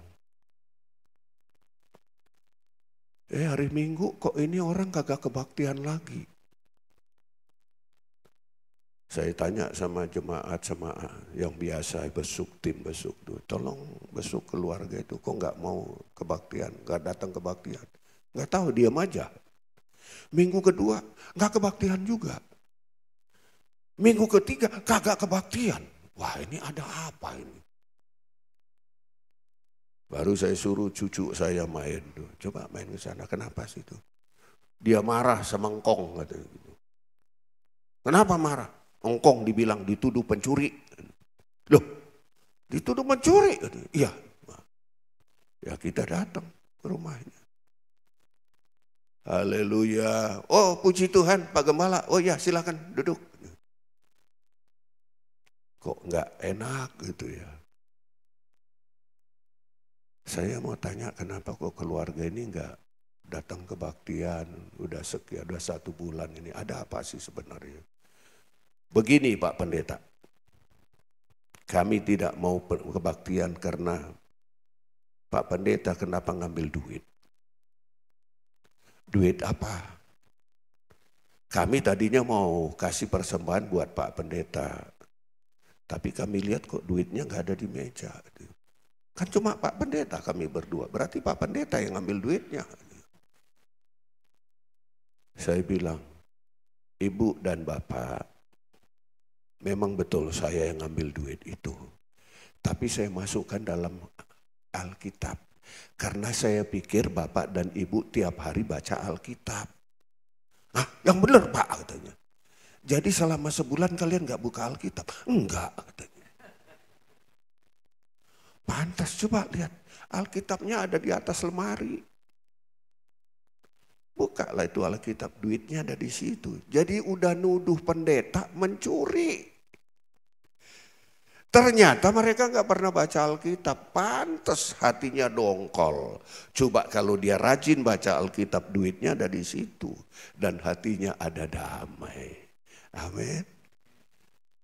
Hari Minggu kok ini orang kagak kebaktian lagi. Saya tanya sama jemaat yang biasa besuk tim besuk tuh, tolong besuk keluarga itu kok nggak mau kebaktian, nggak datang kebaktian, nggak tahu diam aja. Minggu kedua nggak kebaktian juga. Minggu ketiga kagak kebaktian. Wah ini ada apa ini? Baru saya suruh cucu saya main tuh. Coba main ke sana. Kenapa sih itu? Dia marah sama engkong katanya gitu. Kenapa marah? Engkong dibilang dituduh pencuri. Loh, dituduh mencuri? Iya. Ya kita datang ke rumahnya. Haleluya. Oh puji Tuhan Pak Gembala. Oh ya silakan duduk. Kok nggak enak gitu ya. Saya mau tanya kenapa kok keluarga ini nggak datang kebaktian. Udah 1 bulan ini. Ada apa sih sebenarnya? Begini Pak Pendeta. Kami tidak mau kebaktian karena Pak Pendeta kenapa ngambil duit? Duit apa? Kami tadinya mau kasih persembahan buat Pak Pendeta. Tapi kami lihat kok duitnya nggak ada di meja. Kan cuma Pak Pendeta kami berdua. Berarti Pak Pendeta yang ngambil duitnya. Saya bilang, Ibu dan Bapak, memang betul saya yang ngambil duit itu. Tapi saya masukkan dalam Alkitab. Karena saya pikir Bapak dan Ibu tiap hari baca Alkitab. Hah, yang benar Pak katanya. Jadi selama sebulan kalian gak buka Alkitab? Enggak katanya. Pantas coba lihat. Alkitabnya ada di atas lemari. Bukalah itu Alkitab, duitnya ada di situ. Jadi udah nuduh pendeta mencuri. Ternyata mereka gak pernah baca Alkitab, pantes hatinya dongkol. Coba kalau dia rajin baca Alkitab, duitnya ada di situ. Dan hatinya ada damai. Amin.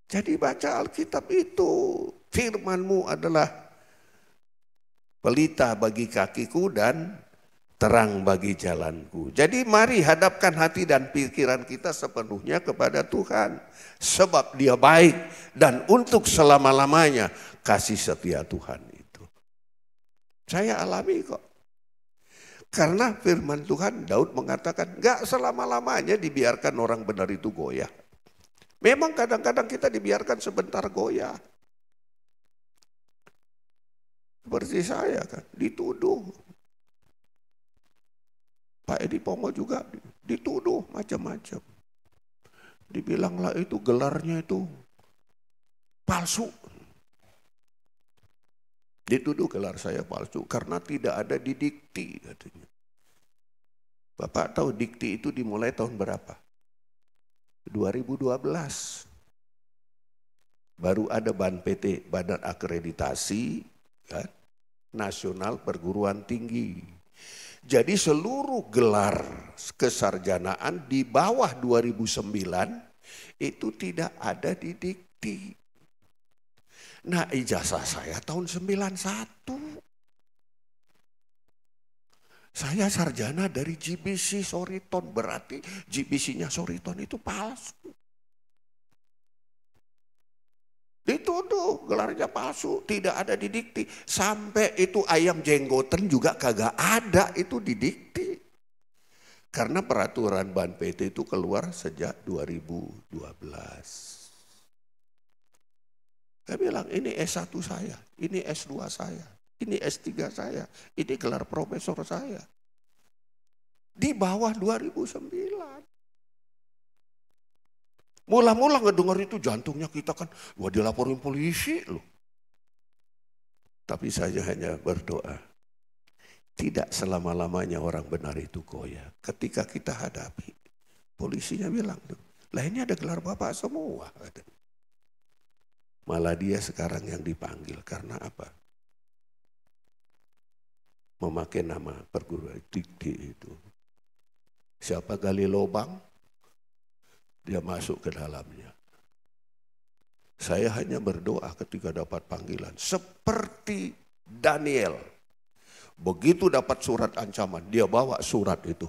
Jadi baca Alkitab itu, firman-Mu adalah pelita bagi kakiku dan terang bagi jalanku. Jadi mari hadapkan hati dan pikiran kita sepenuhnya kepada Tuhan. Sebab Dia baik dan untuk selama-lamanya kasih setia Tuhan itu. Saya alami kok. Karena firman Tuhan Daud mengatakan gak selama-lamanya dibiarkan orang benar itu goyah. Memang kadang-kadang kita dibiarkan sebentar goyah. Seperti saya kan dituduh. Pak Edi Pongo juga dituduh macam-macam. Dibilanglah itu gelarnya itu palsu. Dituduh gelar saya palsu karena tidak ada di dikti katanya. Bapak tahu dikti itu dimulai tahun berapa? 2012. Baru ada PT, Badan Akreditasi kan, Nasional Perguruan Tinggi. Jadi seluruh gelar kesarjanaan di bawah 2009 itu tidak ada di dikti. Nah ijazah saya tahun 91. Saya sarjana dari GBC Soriton, berarti GBC-nya Soriton itu palsu. Dituduh gelarnya palsu, tidak ada di dikti. Sampai itu ayam jenggoten juga kagak ada itu di dikti. Karena peraturan Ban PT itu keluar sejak 2012. Saya bilang ini S1 saya, ini S2 saya, ini S3 saya, ini gelar profesor saya. Di bawah 2009. Mula-mula ngedengar itu jantungnya kita kan, wah dilaporin polisi loh. Tapi saya hanya berdoa, tidak selama-lamanya orang benar itu goyah. Ketika kita hadapi, polisinya bilang, lah ini ada gelar Bapak semua. Malah dia sekarang yang dipanggil, karena apa? Memakai nama perguruan tinggi itu. Siapa gali lubang? Dia masuk ke dalamnya. Saya hanya berdoa ketika dapat panggilan. Seperti Daniel. Begitu dapat surat ancaman, dia bawa surat itu.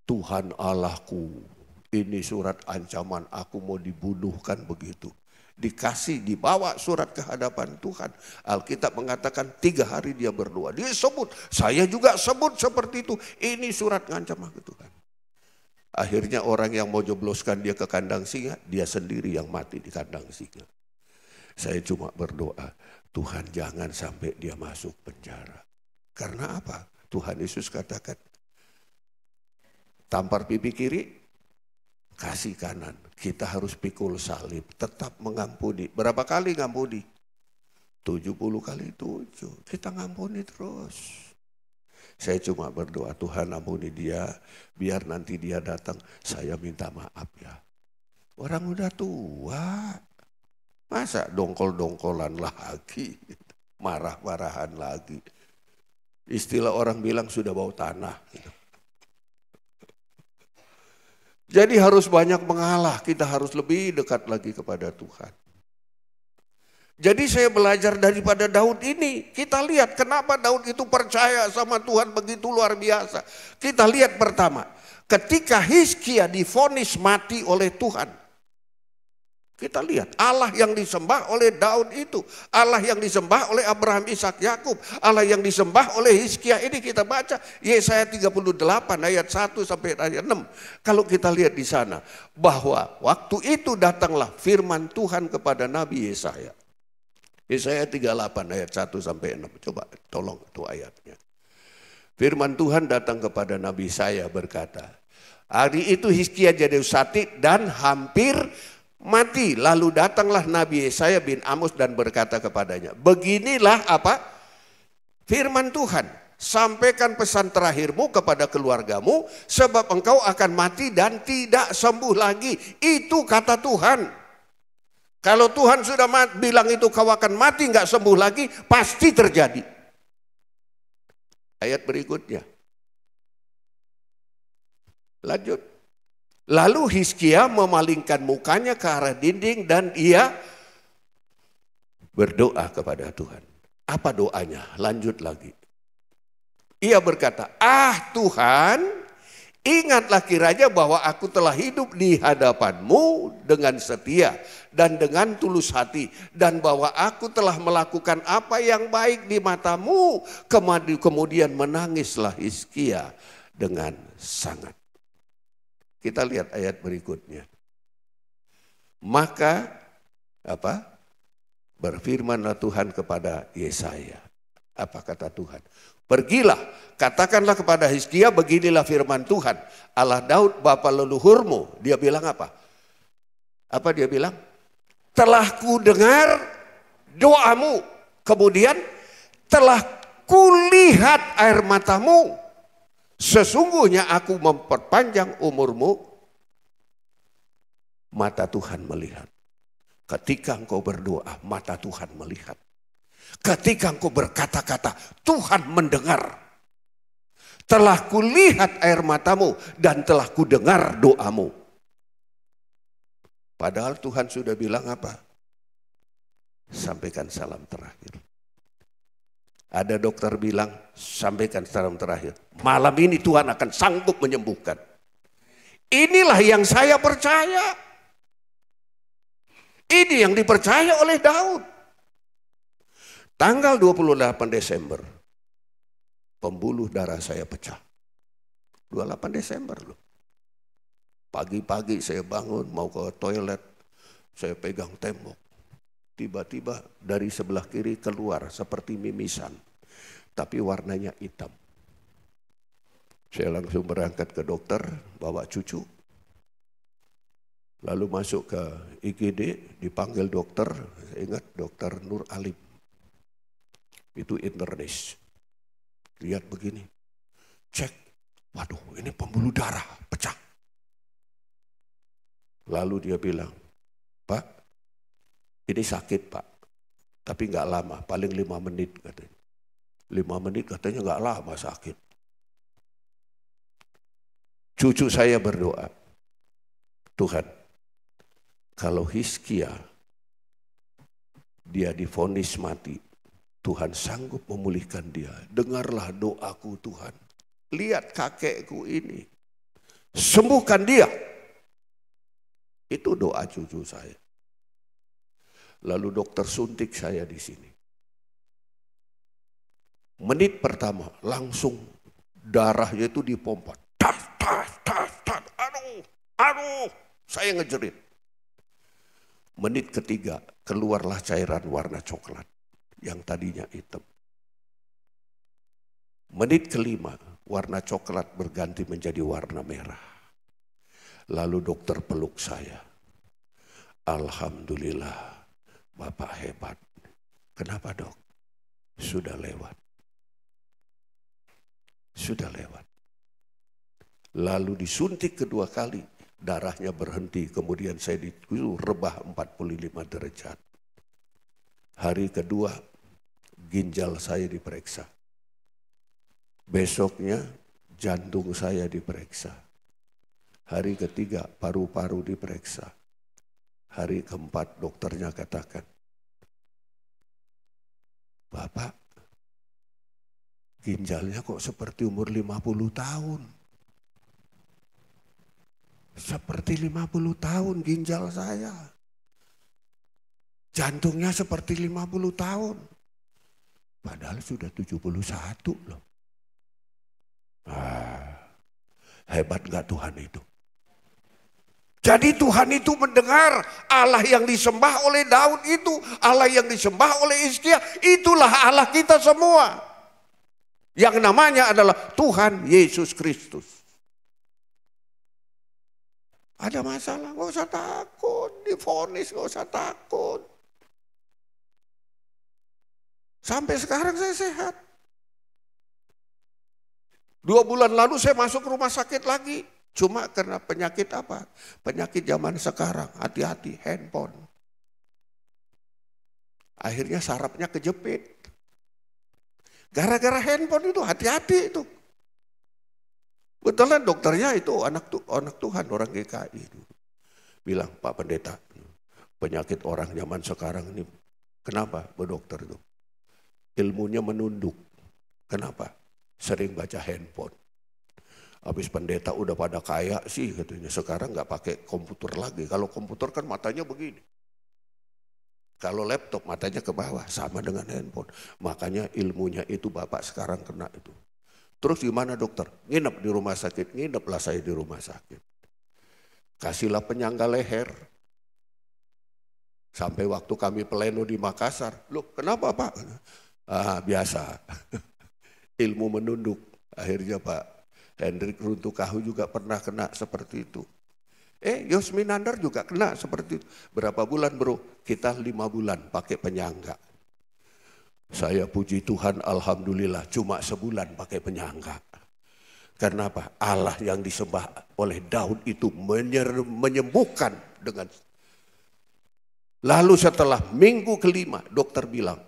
Tuhan Allahku, ini surat ancaman, aku mau dibunuhkan begitu. Dikasih, dibawa surat ke hadapan Tuhan. Alkitab mengatakan 3 hari dia berdoa. Dia sebut, saya juga sebut seperti itu. Ini surat ngancam aku Tuhan. Akhirnya orang yang mau jebloskan dia ke kandang singa, dia sendiri yang mati di kandang singa. Saya cuma berdoa, Tuhan jangan sampai dia masuk penjara. Karena apa? Tuhan Yesus katakan, tampar pipi kiri, kasih kanan. Kita harus pikul salib, tetap mengampuni. Berapa kali ngampuni? 70 kali 7. Kita ngampuni terus. Saya cuma berdoa, Tuhan ampuni dia, biar nanti dia datang, saya minta maaf ya. Orang udah tua, masa dongkol-dongkolan lagi, marah-marahan lagi. Istilah orang bilang sudah bau tanah. Jadi harus banyak mengalah, kita harus lebih dekat lagi kepada Tuhan. Jadi saya belajar daripada Daud ini. Kita lihat kenapa Daud itu percaya sama Tuhan begitu luar biasa. Kita lihat pertama, ketika Hizkia divonis mati oleh Tuhan. Kita lihat Allah yang disembah oleh Daud itu. Allah yang disembah oleh Abraham, Ishak, Yakub. Allah yang disembah oleh Hizkia ini kita baca. Yesaya 38 ayat 1 sampai ayat 6. Kalau kita lihat di sana. Bahwa waktu itu datanglah firman Tuhan kepada Nabi Yesaya. Yesaya 38 ayat 1 sampai 6. Coba tolong itu ayatnya. Firman Tuhan datang kepada Nabi Yesaya berkata, hari itu Hizkia jadi sakit dan hampir mati. Lalu datanglah Nabi Yesaya bin Amos dan berkata kepadanya, beginilah apa? Firman Tuhan, sampaikan pesan terakhirmu kepada keluargamu, sebab engkau akan mati dan tidak sembuh lagi. Itu kata Tuhan. Kalau Tuhan sudah bilang itu kau akan mati nggak sembuh lagi, pasti terjadi. Ayat berikutnya. Lanjut. Lalu Hizkia memalingkan mukanya ke arah dinding dan ia berdoa kepada Tuhan. Apa doanya? Lanjut lagi. Ia berkata, Tuhan, ingatlah kiranya bahwa aku telah hidup di hadapan-Mu dengan setia dan dengan tulus hati. Dan bahwa aku telah melakukan apa yang baik di mata-Mu. Kemudian menangislah Hizkia dengan sangat. Kita lihat ayat berikutnya. Maka berfirmanlah Tuhan kepada Yesaya. Apa kata Tuhan? Pergilah, katakanlah kepada Hizkia, beginilah firman Tuhan, Allah Daud bapa leluhurmu. Dia bilang apa? Apa dia bilang? Telah ku dengar doamu, kemudian telah kulihat air matamu. Sesungguhnya aku memperpanjang umurmu. Mata Tuhan melihat. Ketika engkau berdoa, mata Tuhan melihat. Ketika engkau berkata-kata, Tuhan mendengar. Telah kulihat air matamu dan telah kudengar doamu. Padahal Tuhan sudah bilang apa? Sampaikan salam terakhir. Ada dokter bilang, sampaikan salam terakhir. Malam ini Tuhan akan sanggup menyembuhkan. Inilah yang saya percaya. Ini yang dipercaya oleh Daud. Tanggal 28 Desember, pembuluh darah saya pecah. 28 Desember loh. Pagi-pagi saya bangun mau ke toilet, saya pegang tembok. Tiba-tiba dari sebelah kiri keluar seperti mimisan, tapi warnanya hitam. Saya langsung berangkat ke dokter, bawa cucu. Lalu masuk ke IGD, dipanggil dokter, saya ingat dokter Nur Alim. Itu internis. Lihat begini, cek, waduh ini pembuluh darah pecah. Lalu dia bilang, Pak, ini sakit Pak, tapi nggak lama, paling 5 menit katanya. 5 menit katanya nggak lama sakit. Cucu saya berdoa, Tuhan, kalau Hizkia dia divonis mati, Tuhan sanggup memulihkan dia. Dengarlah doaku Tuhan. Lihat kakekku ini, sembuhkan dia. Itu doa cucu saya. Lalu dokter suntik saya di sini. Menit pertama langsung darahnya itu dipompa. Tas. Aduh, saya ngejerit. Menit ketiga keluarlah cairan warna coklat yang tadinya hitam. Menit kelima warna coklat berganti menjadi warna merah. Lalu dokter peluk saya. Alhamdulillah, Bapak hebat. Kenapa dok? Sudah lewat. Sudah lewat. Lalu disuntik kedua kali, darahnya berhenti. Kemudian saya disuruh rebah 45 derajat. Hari kedua, ginjal saya diperiksa. Besoknya, jantung saya diperiksa. Hari ketiga, paru-paru diperiksa. Hari keempat, dokternya katakan, Bapak, ginjalnya kok seperti umur 50 tahun. Seperti 50 tahun ginjal saya. Jantungnya seperti 50 tahun. Padahal sudah 71 loh. Hebat gak Tuhan itu? Jadi Tuhan itu mendengar Allah yang disembah oleh Daud itu, Allah yang disembah oleh Hizkia, itulah Allah kita semua. Yang namanya adalah Tuhan Yesus Kristus. Ada masalah, gak usah takut, divonis gak usah takut. Sampai sekarang saya sehat. 2 bulan lalu saya masuk rumah sakit lagi. Cuma karena penyakit apa? Penyakit zaman sekarang, hati-hati, handphone. Akhirnya sarafnya kejepit. Gara-gara handphone itu, hati-hati itu. Betulan dokternya itu anak Tuhan, orang GKI itu. Bilang, Pak Pendeta, penyakit orang zaman sekarang ini, kenapa Bu Dokter itu? Ilmunya menunduk. Kenapa? Sering baca handphone. Habis pendeta udah pada kaya sih katanya. Sekarang nggak pakai komputer lagi. Kalau komputer kan matanya begini. Kalau laptop matanya ke bawah. Sama dengan handphone. Makanya ilmunya itu Bapak sekarang kena itu. Terus gimana dokter? Nginep di rumah sakit. Ngineplah saya di rumah sakit. Kasihlah penyangga leher. Sampai waktu kami pleno di Makassar. Loh kenapa Pak? Biasa. Ilmu menunduk. Akhirnya Pak Hendrik Runtukahu juga pernah kena seperti itu. Yosminander juga kena seperti itu. Berapa bulan bro? Kita 5 bulan pakai penyangga. Saya puji Tuhan alhamdulillah cuma sebulan pakai penyangga. Karena apa? Allah yang disembah oleh Daud itu menyembuhkan dengan. Lalu setelah minggu kelima dokter bilang,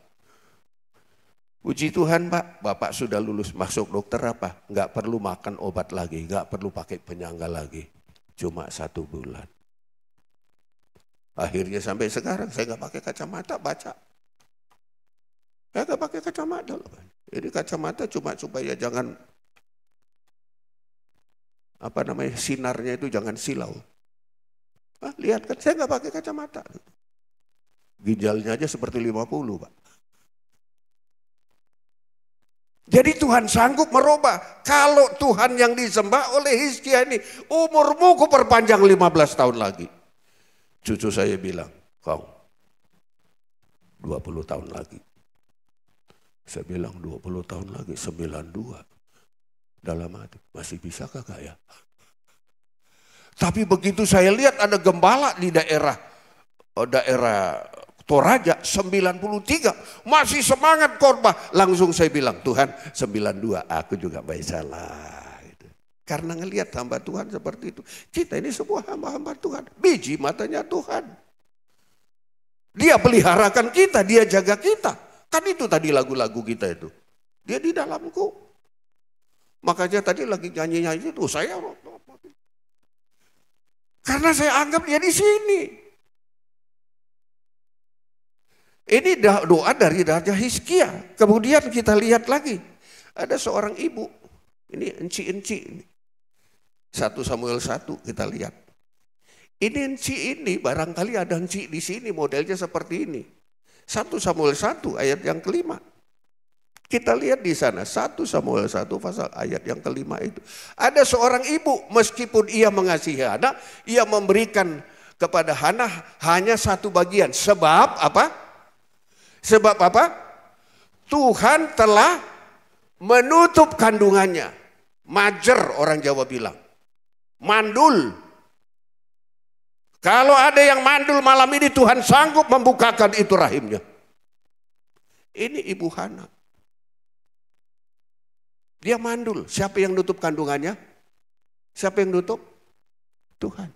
puji Tuhan Pak, Bapak sudah lulus. Masuk dokter apa? Enggak perlu makan obat lagi, enggak perlu pakai penyangga lagi. Cuma 1 bulan. Akhirnya sampai sekarang saya enggak pakai kacamata baca. Saya enggak pakai kacamata. Jadi kacamata cuma supaya jangan, sinarnya itu jangan silau. Lihat kan saya enggak pakai kacamata. Ginjalnya aja seperti 50 Pak. Jadi Tuhan sanggup merubah. Kalau Tuhan yang disembah oleh Hizkia ini, umurmu kuperpanjang 15 tahun lagi. Cucu saya bilang, kau 20 tahun lagi. Saya bilang 20 tahun lagi, 92. Dalam hati, masih bisa kakak ya? Tapi begitu saya lihat ada gembala di daerah Toraja 93 masih semangat khotbah. Langsung saya bilang, Tuhan 92 aku juga salah. Karena ngelihat hamba Tuhan seperti itu. Kita ini semua hamba-hamba Tuhan. Biji matanya Tuhan. Dia peliharakan kita, dia jaga kita. Kan itu tadi lagu-lagu kita itu. Dia di dalamku. Makanya tadi lagi nyanyi-nyanyi itu saya. Karena saya anggap dia di sini. Ini doa dari Raja Hizkia. Kemudian kita lihat lagi. Ada seorang ibu. Ini enci-enci. 1 Samuel 1 kita lihat. Ini enci ini barangkali ada enci di sini modelnya seperti ini. 1 Samuel 1 ayat yang kelima. Kita lihat di sana 1 Samuel 1 pasal ayat yang kelima itu. Ada seorang ibu meskipun ia mengasihi Hana. Ia memberikan kepada Hana hanya 1 bagian. Sebab apa? Sebab apa? Tuhan telah menutup kandungannya. Majer orang Jawa bilang. Mandul. Kalau ada yang mandul malam ini Tuhan sanggup membukakan itu rahimnya. Ini Ibu Hana. Dia mandul. Siapa yang nutup kandungannya? Siapa yang nutup? Tuhan.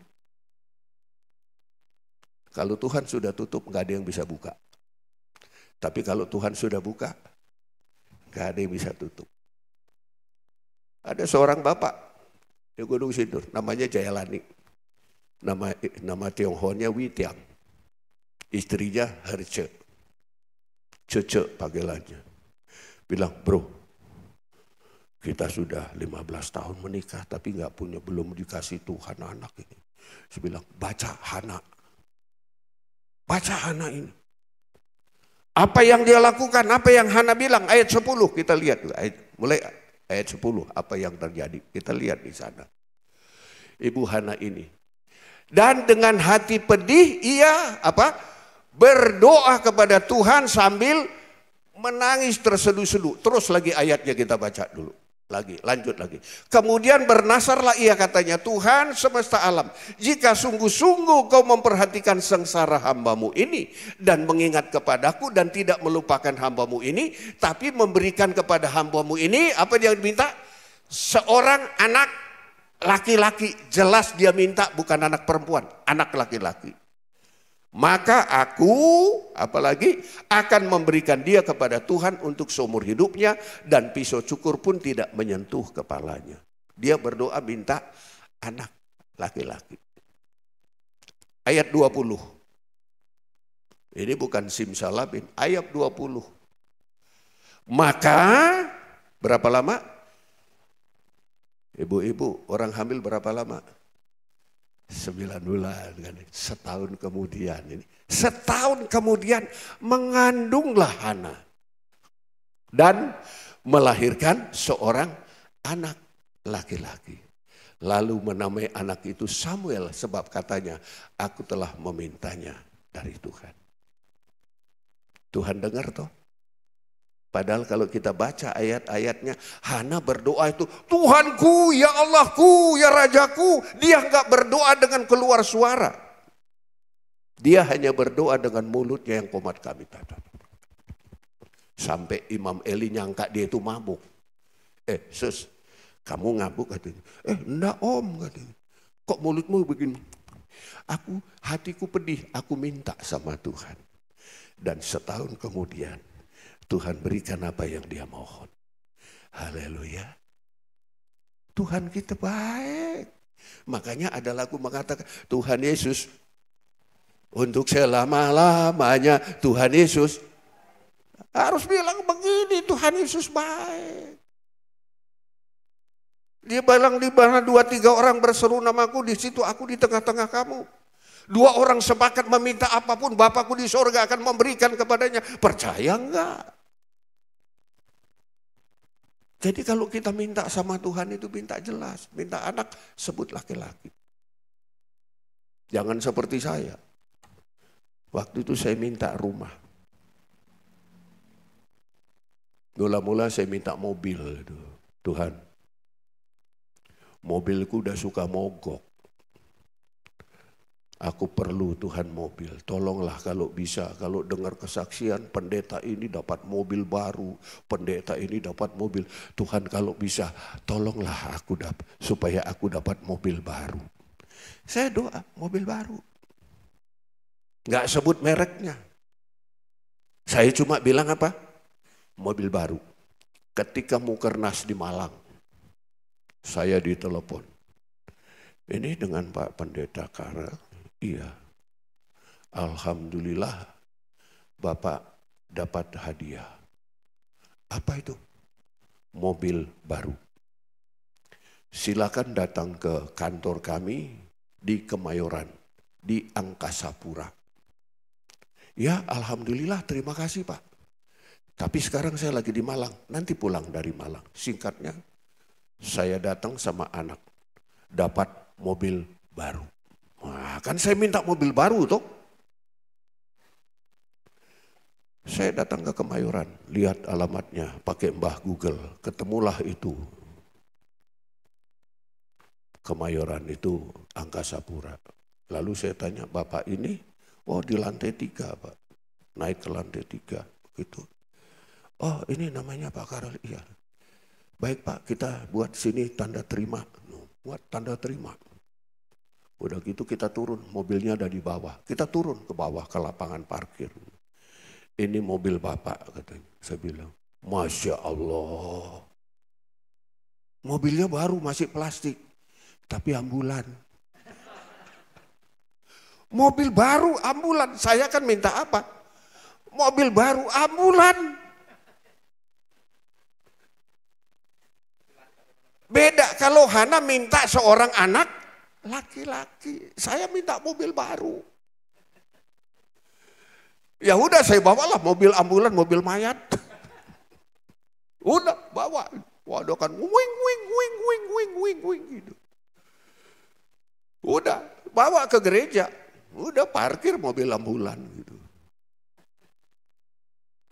Kalau Tuhan sudah tutup, nggak ada yang bisa buka. Tapi kalau Tuhan sudah buka, nggak ada yang bisa tutup. Ada seorang bapak di Gunung Sindur, namanya Jayalani. Nama Tionghoanya Witiang. Istrinya Herce. Cece panggilannya. Bilang, bro, kita sudah 15 tahun menikah tapi belum dikasih Tuhan anak ini. Saya bilang, baca Hana. Baca Hana ini. Apa yang dia lakukan, apa yang Hana bilang, ayat 10 kita lihat. Mulai ayat 10, apa yang terjadi. Kita lihat di sana. Ibu Hana ini. Dan dengan hati pedih ia berdoa kepada Tuhan sambil menangis terseduh-seduh. Terus lagi ayatnya kita baca dulu. Lanjut lagi. Kemudian bernasarlah ia katanya, Tuhan semesta alam, jika sungguh-sungguh kau memperhatikan sengsara hambamu ini dan mengingat kepadaku dan tidak melupakan hambamu ini, tapi memberikan kepada hambamu ini, apa yang diminta? Seorang anak laki-laki. Jelas dia minta bukan anak perempuan, anak laki-laki. Maka aku, apalagi, akan memberikan dia kepada Tuhan untuk seumur hidupnya dan pisau cukur pun tidak menyentuh kepalanya. Dia berdoa minta anak laki-laki. Ayat 20. Ini bukan simsalabim, ayat 20. Maka, berapa lama? Ibu-ibu, orang hamil berapa lama? 9 bulan kan, setahun kemudian ini. Setahun kemudian mengandunglah Hana dan melahirkan seorang anak laki-laki. Lalu menamai anak itu Samuel sebab katanya, aku telah memintanya dari Tuhan. Tuhan dengar toh. Padahal kalau kita baca ayat-ayatnya, Hana berdoa itu, Tuhanku, ya Allahku, ya Rajaku. Dia enggak berdoa dengan keluar suara. Dia hanya berdoa dengan mulutnya yang komat kami. Sampai Imam Eli nyangka dia itu mabuk. Sus, kamu ngabuk katanya. Enggak om katanya. Kok mulutmu begini? Hatiku pedih, aku minta sama Tuhan. Dan setahun kemudian, Tuhan berikan apa yang dia mohon. Haleluya. Tuhan kita baik. Makanya ada lagu mengatakan, Tuhan Yesus untuk selama-lamanya. Tuhan Yesus harus bilang begini, Tuhan Yesus baik. Dia bilang di mana 2-3 orang berseru namaku, di situ aku di tengah-tengah kamu. 2 orang sepakat meminta apapun, Bapakku di sorga akan memberikan kepadanya. Percaya enggak? Jadi kalau kita minta sama Tuhan itu minta jelas. Minta anak, sebut laki-laki. Jangan seperti saya. Waktu itu saya minta rumah. Mula-mula saya minta mobil. Tuhan, mobilku udah suka mogok. Aku perlu Tuhan mobil, tolonglah kalau bisa, kalau dengar kesaksian pendeta ini dapat mobil baru, pendeta ini dapat mobil. Tuhan kalau bisa, tolonglah aku supaya aku dapat mobil baru. Saya doa mobil baru. Nggak sebut mereknya. Saya cuma bilang apa? Mobil baru. Ketika Mukernas di Malang, saya ditelepon. Ini dengan Pak Pendeta Karel. Iya, alhamdulillah Bapak dapat hadiah. Apa itu? Mobil baru. Silakan datang ke kantor kami di Kemayoran, di Angkasa Pura. Ya, alhamdulillah, terima kasih Pak. Tapi sekarang saya lagi di Malang, nanti pulang dari Malang. Singkatnya, saya datang sama anak, dapat mobil baru. Wah, kan saya minta mobil baru toh. Saya datang ke Kemayoran, lihat alamatnya, pakai Mbah Google, ketemulah itu. Kemayoran itu Angkasa Pura. Lalu saya tanya, Bapak ini, oh di lantai 3 Pak, naik ke lantai 3 gitu. Oh ini namanya Pak Karel, iya. Baik Pak, kita buat sini tanda terima, buat tanda terima. Udah gitu kita turun, mobilnya ada di bawah. Kita turun ke bawah ke lapangan parkir. Ini mobil Bapak katanya. Saya bilang, Masya Allah. Mobilnya baru masih plastik, tapi ambulan. Mobil baru ambulan, saya kan minta apa? Mobil baru ambulan. Beda kalau Hana minta seorang anak laki-laki, saya minta mobil baru. Ya udah saya bawalah mobil ambulan, mobil mayat. Udah bawa, waduh kan wing gitu. Udah bawa ke gereja, udah parkir mobil ambulan gitu.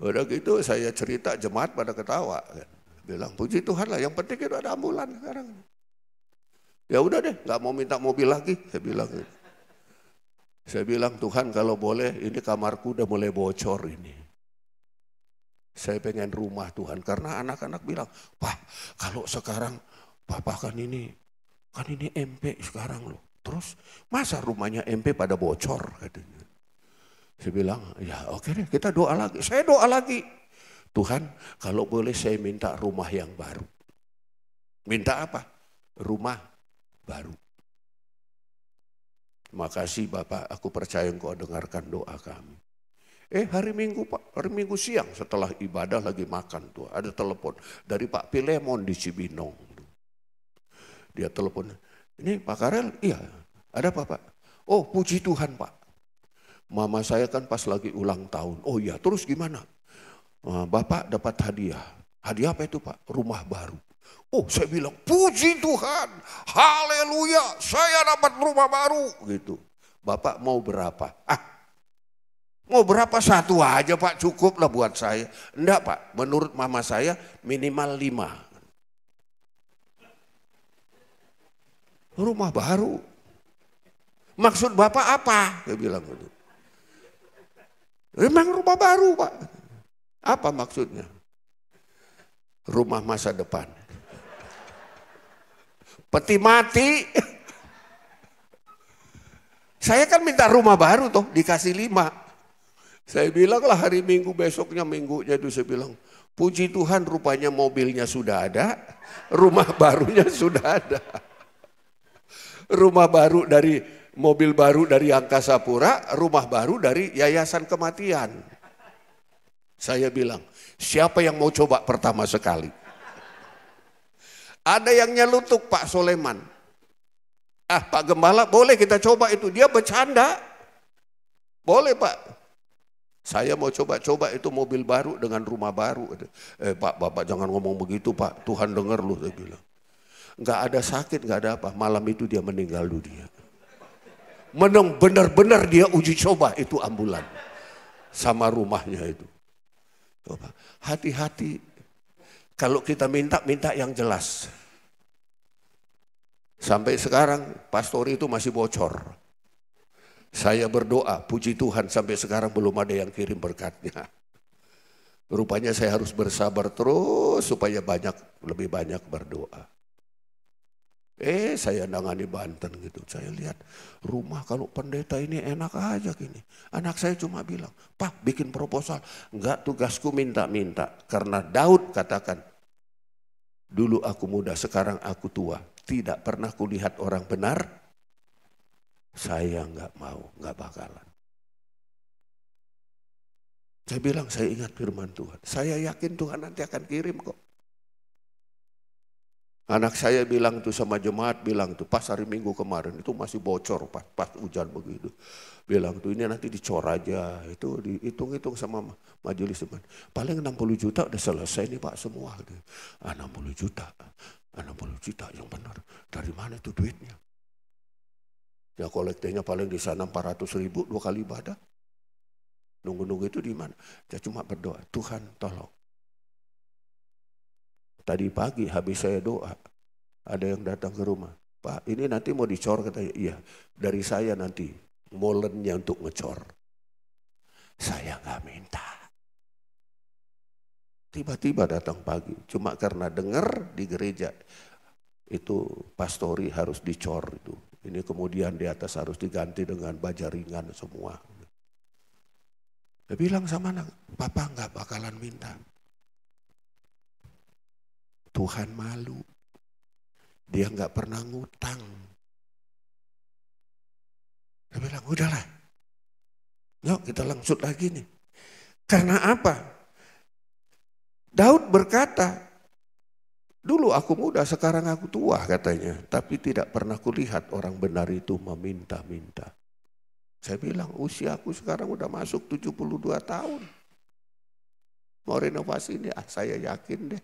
Udah gitu saya cerita, jemaat pada ketawa kan. Bilang puji Tuhan lah, yang penting itu ada ambulan sekarang. Ya udah deh, nggak mau minta mobil lagi, saya bilang. Saya bilang Tuhan kalau boleh, ini kamarku udah mulai bocor ini. Saya pengen rumah Tuhan, karena anak-anak bilang, Pak kalau sekarang Papa kan ini MP sekarang loh. Terus masa rumahnya MP pada bocor katanya. Saya bilang, ya oke deh kita doa lagi. Saya doa lagi. Tuhan kalau boleh saya minta rumah yang baru. Minta apa? Rumah baru. Makasih Bapak, aku percaya Engkau dengarkan doa kami. Hari Minggu Pak, hari Minggu siang setelah ibadah lagi makan tuh, ada telepon dari Pak Pilemon di Cibinong. Dia telepon, ini Pak Karel, iya ada apa Pak? Oh puji Tuhan Pak, mama saya kan pas lagi ulang tahun. Oh iya, terus gimana? Bapak dapat hadiah. Hadiah apa itu Pak? Rumah baru. Oh saya bilang puji Tuhan, haleluya, saya dapat rumah baru gitu. Bapak mau berapa? Mau berapa? 1 aja Pak, cukup lah buat saya. Enggak Pak, menurut mama saya minimal 5. Rumah baru. Maksud Bapak apa? Dia bilang gitu. Memang rumah baru Pak. Apa maksudnya? Rumah masa depan. Peti mati. Saya kan minta rumah baru toh, dikasih 5. Saya bilang lah hari Minggu, besoknya minggunya itu saya bilang, puji Tuhan rupanya mobilnya sudah ada, rumah barunya sudah ada. Rumah baru dari, mobil baru dari Angkasa Pura, rumah baru dari Yayasan Kematian. Saya bilang, siapa yang mau coba pertama sekali? Ada yang nyelutuk Pak Soleman. Pak Gembala boleh kita coba itu, dia bercanda. Boleh Pak. Saya mau coba-coba itu mobil baru dengan rumah baru. Pak, Bapak jangan ngomong begitu Pak, Tuhan dengar lu, saya bilang. Enggak ada sakit, enggak ada apa, malam itu dia meninggal dunia. Benar-benar dia uji coba itu ambulan. Sama rumahnya itu. Hati-hati, kalau kita minta yang jelas. Sampai sekarang pastor itu masih bocor. Saya berdoa, puji Tuhan sampai sekarang belum ada yang kirim berkatnya. Rupanya saya harus bersabar terus supaya lebih banyak berdoa. Saya nangani Banten gitu, saya lihat rumah kalau pendeta ini enak aja gini. Anak saya cuma bilang, Pak bikin proposal. Enggak, tugasku minta-minta. Karena Daud katakan, dulu aku muda, sekarang aku tua. Tidak pernah kulihat orang benar, saya enggak mau, enggak bakalan. Saya bilang, saya ingat firman Tuhan. Saya yakin Tuhan nanti akan kirim kok. Anak saya bilang tuh sama jemaat, bilang tuh pas hari Minggu kemarin itu masih bocor pas hujan begitu. Bilang tuh ini nanti dicor aja, itu dihitung-hitung sama majelis teman. Paling 60 juta udah selesai nih Pak semua. 60 juta yang benar. Dari mana itu duitnya? Ya kolektenya paling di sana 400.000 2 kali ibadah. Nunggu-nunggu itu di mana? Dia cuma berdoa, Tuhan tolong. Tadi pagi habis saya doa, ada yang datang ke rumah. Pak ini nanti mau dicor, katanya. Iya, dari saya nanti molennya untuk ngecor. Saya nggak minta. Tiba-tiba datang pagi, cuma karena dengar di gereja itu pastori harus dicor itu. Ini kemudian di atas harus diganti dengan baja ringan semua. Dia bilang sama anak, Papa nggak bakalan minta. Tuhan malu. Dia nggak pernah ngutang. Dia bilang, udahlah. Yuk kita langsung lagi nih. Karena apa? Daud berkata, dulu aku muda, sekarang aku tua katanya. Tapi tidak pernah kulihat orang benar itu meminta-minta. Saya bilang usiaku sekarang udah masuk 72 tahun. Mau renovasi ini, saya yakin deh.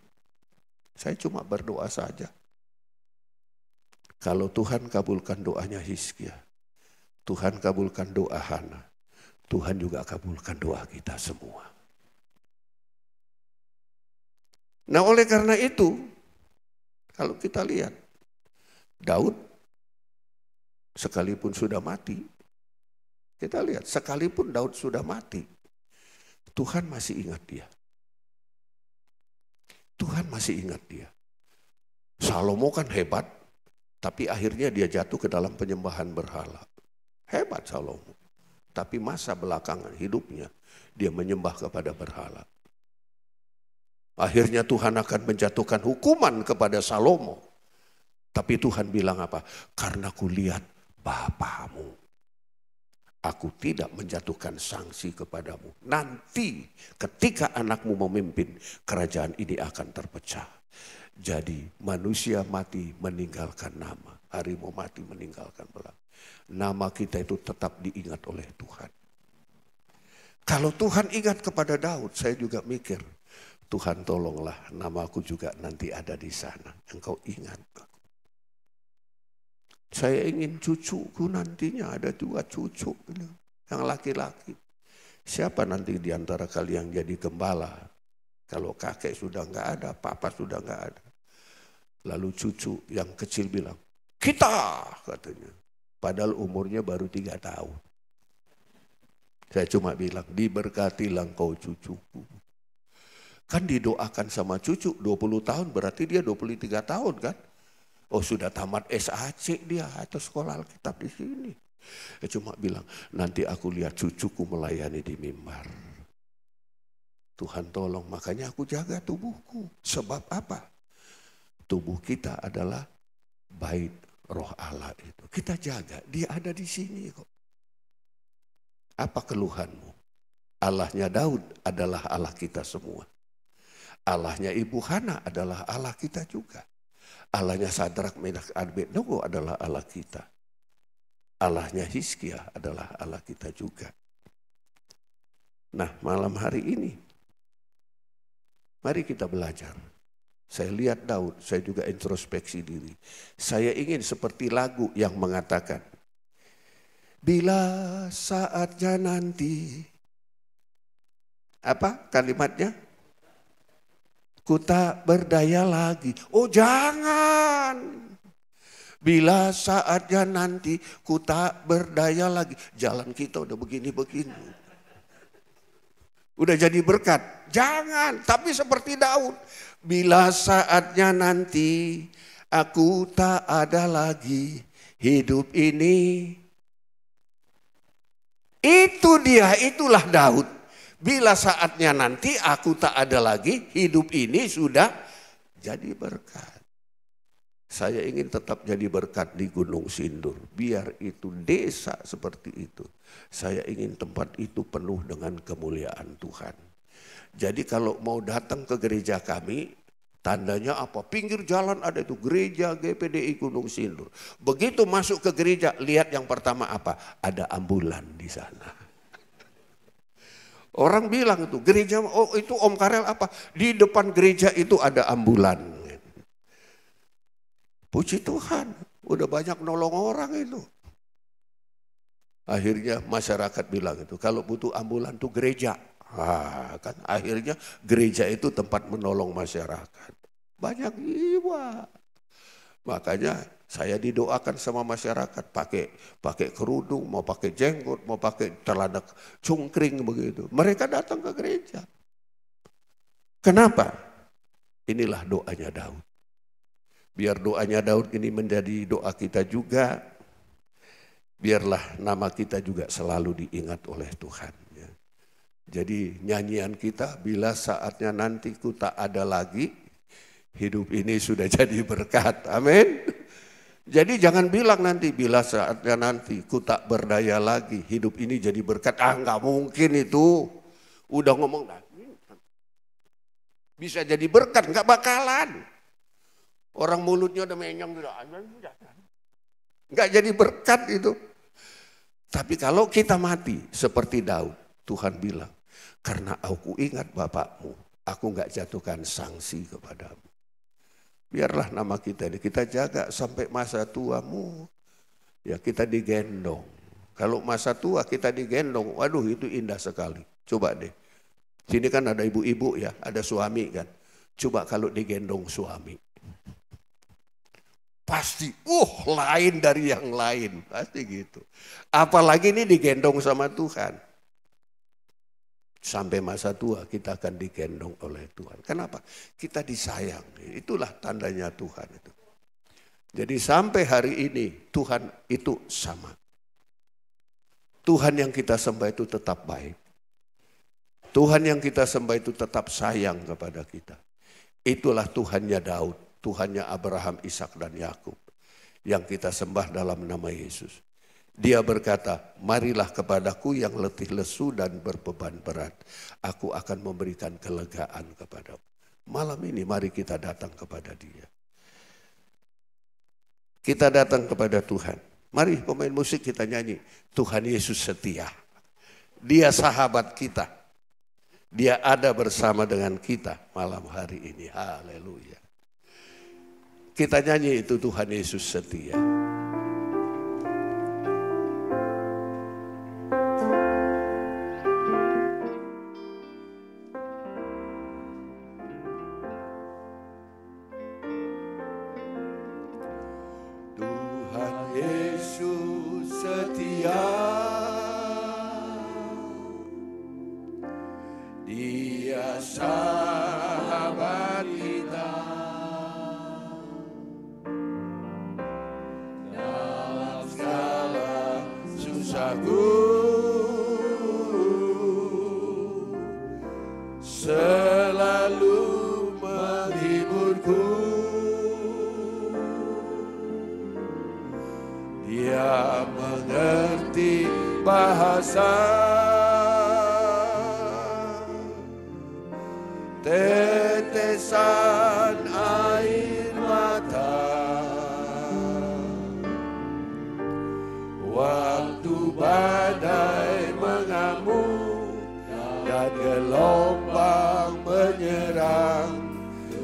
Saya cuma berdoa saja. Kalau Tuhan kabulkan doanya Hizkia, Tuhan kabulkan doa Hana, Tuhan juga kabulkan doa kita semua. Nah oleh karena itu, kalau kita lihat, Daud sekalipun sudah mati, kita lihat sekalipun Daud sudah mati, Tuhan masih ingat dia. Tuhan masih ingat dia. Salomo kan hebat, tapi akhirnya dia jatuh ke dalam penyembahan berhala. Hebat Salomo. Tapi masa belakangan hidupnya dia menyembah kepada berhala. Akhirnya Tuhan akan menjatuhkan hukuman kepada Salomo. Tapi Tuhan bilang apa? Karena ku lihat bapamu. Aku tidak menjatuhkan sanksi kepadamu. Nanti ketika anakmu memimpin, kerajaan ini akan terpecah. Jadi manusia mati meninggalkan nama. Harimau mati meninggalkan belang. Nama kita itu tetap diingat oleh Tuhan. Kalau Tuhan ingat kepada Daud, saya juga mikir, Tuhan tolonglah namaku juga nanti ada di sana. Engkau ingat. Saya ingin cucuku nantinya ada 2 cucu yang laki-laki. Siapa nanti di antara kalian jadi gembala? Kalau kakek sudah enggak ada, papa sudah enggak ada. Lalu cucu yang kecil bilang, kita katanya. Padahal umurnya baru 3 tahun. Saya cuma bilang, diberkatilah engkau cucuku. Kan didoakan sama cucu 20 tahun berarti dia 23 tahun kan. Oh sudah tamat SAC dia atau sekolah Alkitab di sini. Dia cuma bilang, nanti aku lihat cucuku melayani di mimbar. Tuhan tolong, makanya aku jaga tubuhku. Sebab apa? Tubuh kita adalah bait roh Allah itu. Kita jaga, dia ada di sini kok. Apa keluhanmu? Allahnya Daud adalah Allah kita semua. Allahnya Ibu Hana adalah Allah kita juga. Allahnya Sadrak, Medak, Abednego adalah Allah kita. Allahnya Hizkia adalah Allah kita juga. Nah malam hari ini, mari kita belajar. Saya lihat Daud, saya juga introspeksi diri. Saya ingin seperti lagu yang mengatakan, bila saatnya nanti, apa kalimatnya? Ku tak berdaya lagi. Oh jangan. Bila saatnya nanti ku tak berdaya lagi. Jalan kita udah begini-begini. Udah jadi berkat. Jangan. Tapi seperti Daud. Bila saatnya nanti aku tak ada lagi hidup ini. Itu dia, itulah Daud. Bila saatnya nanti aku tak ada lagi, hidup ini sudah jadi berkat. Saya ingin tetap jadi berkat di Gunung Sindur. Biar itu desa seperti itu. Saya ingin tempat itu penuh dengan kemuliaan Tuhan. Jadi kalau mau datang ke gereja kami, tandanya apa? Pinggir jalan ada itu gereja GPDI Gunung Sindur. Begitu masuk ke gereja, lihat yang pertama apa? Ada ambulan di sana. Orang bilang itu gereja, oh itu Om Karel apa? Di depan gereja itu ada ambulan. Puji Tuhan, udah banyak nolong orang itu. Akhirnya masyarakat bilang itu, kalau butuh ambulan tuh gereja. Kan akhirnya gereja itu tempat menolong masyarakat. Banyak jiwa. Makanya saya didoakan sama masyarakat pakai kerudung, mau pakai jenggot, mau pakai celana cungkring begitu. Mereka datang ke gereja. Kenapa? Inilah doanya Daud. Biar doanya Daud ini menjadi doa kita juga. Biarlah nama kita juga selalu diingat oleh Tuhan. Ya. Jadi nyanyian kita, bila saatnya nanti ku tak ada lagi, hidup ini sudah jadi berkat. Amin. Jadi jangan bilang nanti, bila saatnya nanti ku tak berdaya lagi, hidup ini jadi berkat. Nggak mungkin itu. Udah ngomong, bisa jadi berkat, nggak bakalan. Orang mulutnya udah menyong, nggak jadi berkat itu. Tapi kalau kita mati seperti Daud, Tuhan bilang, karena aku ingat bapakmu, aku nggak jatuhkan sanksi kepadamu. Biarlah nama kita ini, kita jaga sampai masa tuamu, ya kita digendong. Kalau masa tua kita digendong, waduh itu indah sekali. Coba deh, sini kan ada ibu-ibu ya, ada suami kan. Coba kalau digendong suami. Pasti, lain dari yang lain, pasti gitu. Apalagi ini digendong sama Tuhan. Sampai masa tua kita akan digendong oleh Tuhan. Kenapa? Kita disayang, itulah tandanya Tuhan itu. Jadi sampai hari ini Tuhan itu sama. Tuhan yang kita sembah itu tetap baik. Tuhan yang kita sembah itu tetap sayang kepada kita. Itulah Tuhannya Daud. Tuhannya Abraham, Ishak dan Yakub yang kita sembah dalam nama Yesus. Dia berkata, marilah kepadaku yang letih lesu dan berbeban berat. Aku akan memberikan kelegaan kepadamu. Malam ini mari kita datang kepada Dia. Kita datang kepada Tuhan. Mari pemain musik kita nyanyi. Tuhan Yesus setia. Dia sahabat kita. Dia ada bersama dengan kita malam hari ini. Haleluya. Kita nyanyi itu Tuhan Yesus setia. Tuhan Yesus setia. Dia sahabat kita. Aku selalu menghiburku. Dia mengerti bahasa tetesan air mata. Waktu badai mengamuk dan gelombang menyerang,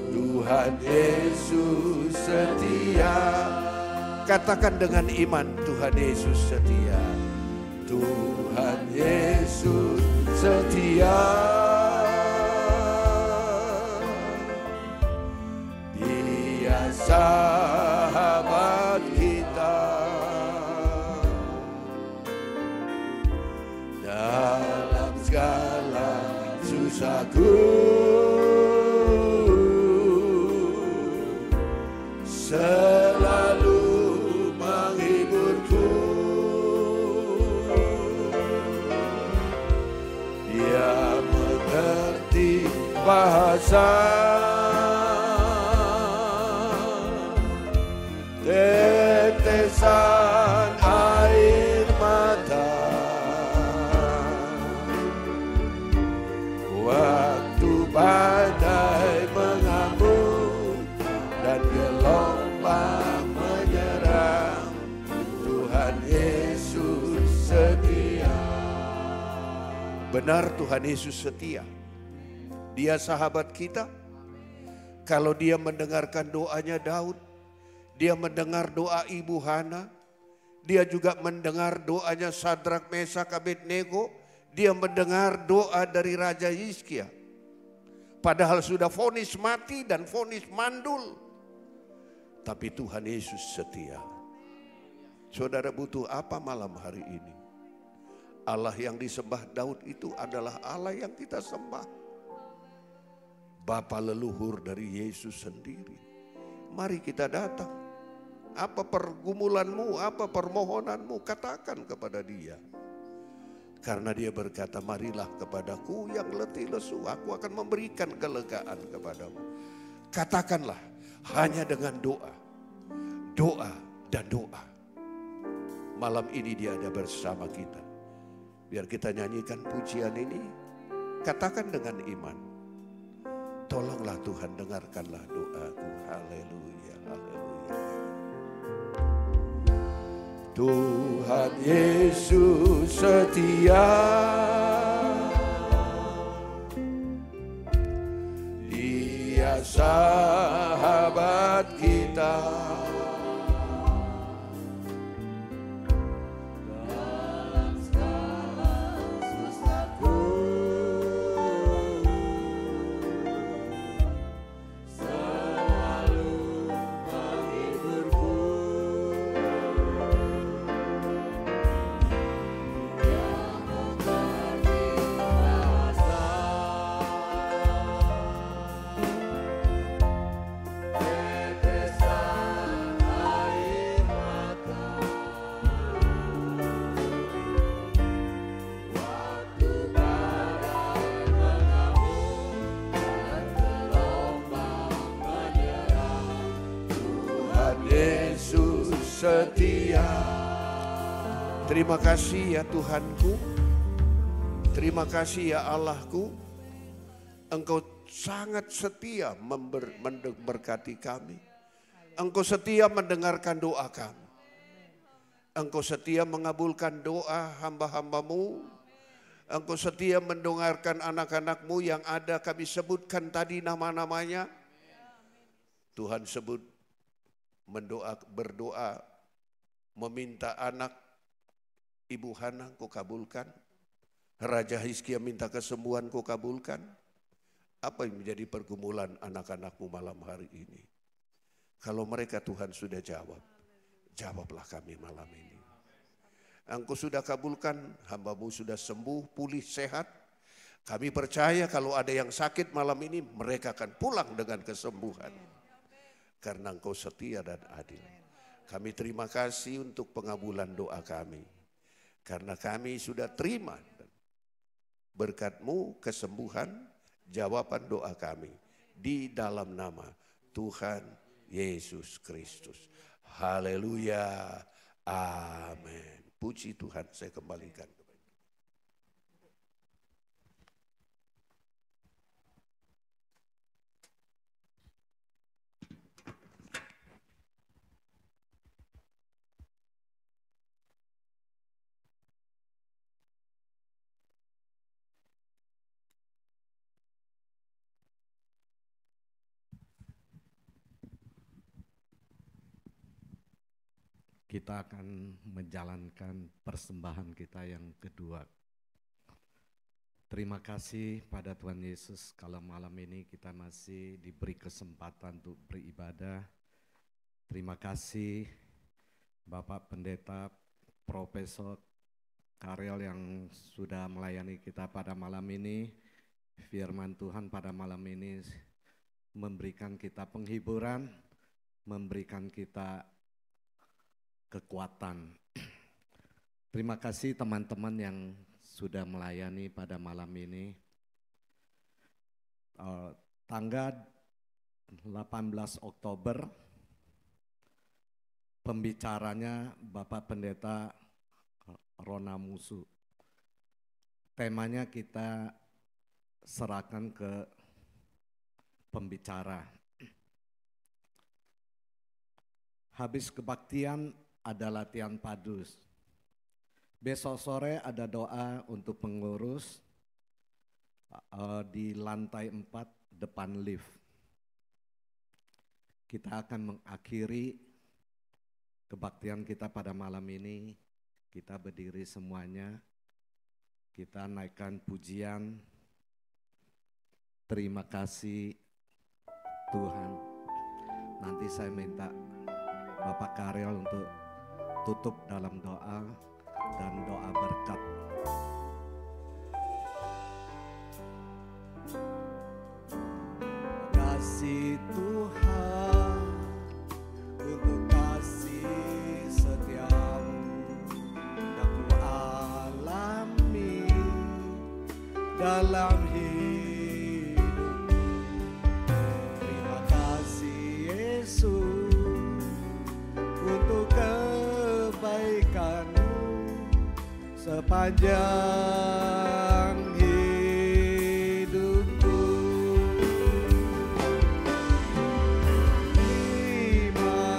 Tuhan Yesus setia. Katakan dengan iman, Tuhan Yesus setia. Tuhan Yesus setia. Dia sahabat kita. Dalam segala susahku, selalu menghiburku. Dia mengerti bahasa tetesan air mata. Waktu badai mengamuk dan gelombang menyerang, Tuhan Yesus setia. Benar, Tuhan Yesus setia. Dia sahabat kita. Kalau Dia mendengarkan doanya Daud, Dia mendengar doa Ibu Hana, Dia juga mendengar doanya Sadrak, Mesak, Abednego. Dia mendengar doa dari Raja Hizkia. Padahal sudah vonis mati dan vonis mandul. Tapi Tuhan Yesus setia. Saudara butuh apa malam hari ini? Allah yang disembah Daud itu adalah Allah yang kita sembah. Bapa leluhur dari Yesus sendiri. Mari kita datang. Apa pergumulanmu, apa permohonanmu, katakan kepada Dia. Karena Dia berkata, marilah kepadaku yang letih lesu, aku akan memberikan kelegaan kepadamu. Katakanlah hanya dengan doa, doa dan doa. Malam ini Dia ada bersama kita. Biar kita nyanyikan pujian ini, katakan dengan iman. Tolonglah Tuhan, dengarkanlah doaku. Haleluya, haleluya. Tuhan Yesus setia, Dia sahabat kita. Dalam segala susahku, selalu menghiburku. Setia. Terima kasih ya Tuhanku. Terima kasih ya Allahku. Engkau sangat setia memberkati kami. Engkau setia mendengarkan doa kami. Engkau setia mengabulkan doa hamba-hambamu. Engkau setia mendengarkan anak-anakmu yang ada kami sebutkan tadi nama-namanya. Tuhan sebut berdoa, meminta anak Ibu Hana, Kau kabulkan. Raja Hizkia minta kesembuhan, Kau kabulkan. Apa yang menjadi pergumulan anak-anakmu malam hari ini? Kalau mereka Tuhan sudah jawab, jawablah kami malam ini. Engkau sudah kabulkan, hambamu sudah sembuh, pulih, sehat. Kami percaya kalau ada yang sakit malam ini, mereka akan pulang dengan kesembuhan. Karena Engkau setia dan adil. Kami terima kasih untuk pengabulan doa kami. Karena kami sudah terima berkat-Mu kesembuhan, jawaban doa kami. Di dalam nama Tuhan Yesus Kristus. Haleluya. Amin. Puji Tuhan, saya kembalikan. Kita akan menjalankan persembahan kita yang kedua. Terima kasih pada Tuhan Yesus kalau malam ini kita masih diberi kesempatan untuk beribadah. Terima kasih Bapak Pendeta Profesor Karel yang sudah melayani kita pada malam ini. Firman Tuhan pada malam ini memberikan kita penghiburan, memberikan kita kekuatan. Terima kasih teman-teman yang sudah melayani pada malam ini. Tanggal 18 Oktober, pembicaranya Bapak Pendeta Rona Musu. Temanya kita serahkan ke pembicara. Habis kebaktian ada latihan padus. Besok sore ada doa untuk pengurus di lantai 4 depan lift. Kita akan mengakhiri kebaktian kita pada malam ini. Kita berdiri semuanya. Kita naikkan pujian. Terima kasih Tuhan. Nanti saya minta Bapak Karel untuk tutup dalam doa dan doa berkat. Kasih Tuhan untuk kasih setiamu yang ku alami dalam hidupku. Terima kasih Yesus untuk kebaikan-Mu sepanjang hidupku. Terima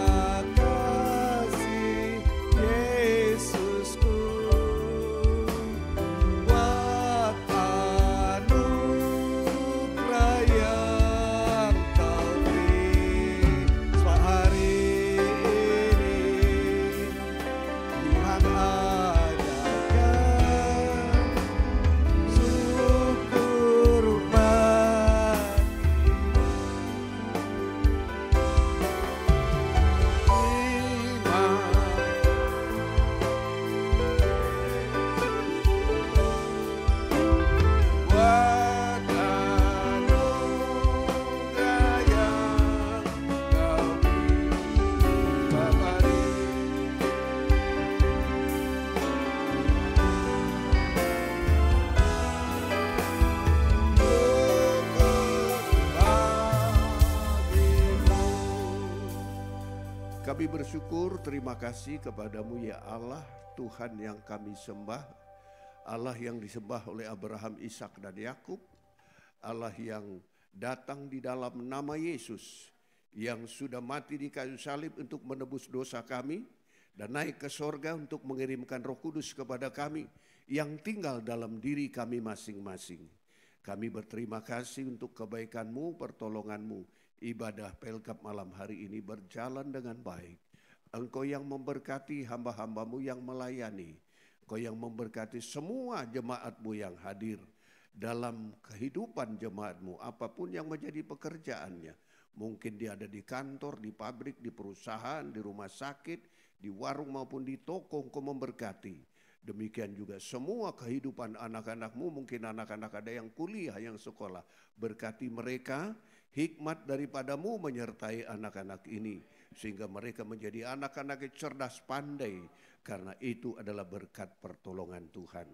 kasih Yesusku buat anugerah yang Kau beri. Sebab hari ini Tuhan ajarkan syukur buat anugerah yang Kau beri. Bapa Kami bersyukur, terima kasih kepadamu ya Allah, Tuhan yang kami sembah, Allah yang disembah oleh Abraham, Ishak dan Yakub, Allah yang datang di dalam nama Yesus, yang sudah mati di kayu salib untuk menebus dosa kami, dan naik ke sorga untuk mengirimkan Roh Kudus kepada kami, yang tinggal dalam diri kami masing-masing. Kami berterima kasih untuk kebaikan-Mu, pertolongan-Mu. Ibadah Pelkap malam hari ini berjalan dengan baik. Engkau yang memberkati hamba-hamba-Mu yang melayani. Engkau yang memberkati semua jemaat-Mu yang hadir dalam kehidupan jemaat-Mu, apapun yang menjadi pekerjaannya. Mungkin dia ada di kantor, di pabrik, di perusahaan, di rumah sakit, di warung maupun di toko. Engkau memberkati. Demikian juga semua kehidupan anak-anak-Mu, mungkin anak-anak ada yang kuliah, yang sekolah. Berkati mereka, hikmat daripada-Mu menyertai anak-anak ini, sehingga mereka menjadi anak-anak yang cerdas pandai, karena itu adalah berkat pertolongan Tuhan.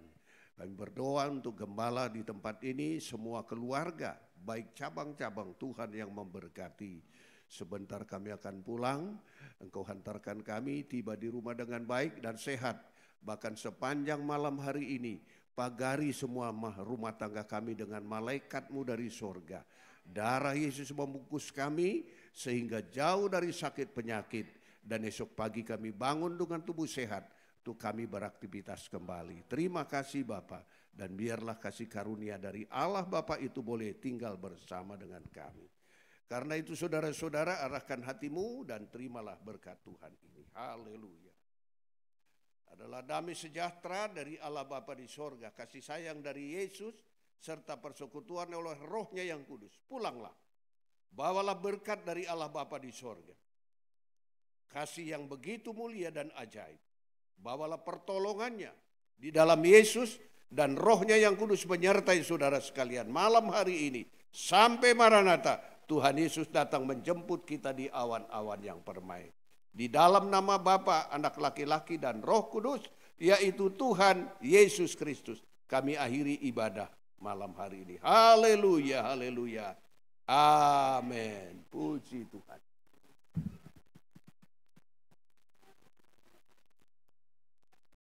Kami berdoa untuk gembala di tempat ini, semua keluarga, baik cabang-cabang, Tuhan yang memberkati. Sebentar kami akan pulang, Engkau hantarkan kami tiba di rumah dengan baik dan sehat. Bahkan sepanjang malam hari ini, pagari semua rumah tangga kami dengan malaikat-Mu dari sorga. Darah Yesus membungkus kami sehingga jauh dari sakit penyakit. Dan esok pagi kami bangun dengan tubuh sehat untuk kami beraktivitas kembali. Terima kasih Bapa, dan biarlah kasih karunia dari Allah Bapa itu boleh tinggal bersama dengan kami. Karena itu saudara-saudara, arahkan hatimu dan terimalah berkat Tuhan ini. Haleluya. Adalah damai sejahtera dari Allah Bapa di sorga, kasih sayang dari Yesus, serta persekutuan oleh Roh-Nya yang kudus. Pulanglah, bawalah berkat dari Allah Bapa di sorga. Kasih yang begitu mulia dan ajaib. Bawalah pertolongannya di dalam Yesus, dan Roh-Nya yang kudus menyertai saudara sekalian malam hari ini. Sampai Maranatha, Tuhan Yesus datang menjemput kita di awan-awan yang permai. Di dalam nama Bapa, Anak laki-laki dan Roh Kudus, yaitu Tuhan Yesus Kristus, kami akhiri ibadah malam hari ini. Haleluya, haleluya. Amin. Puji Tuhan.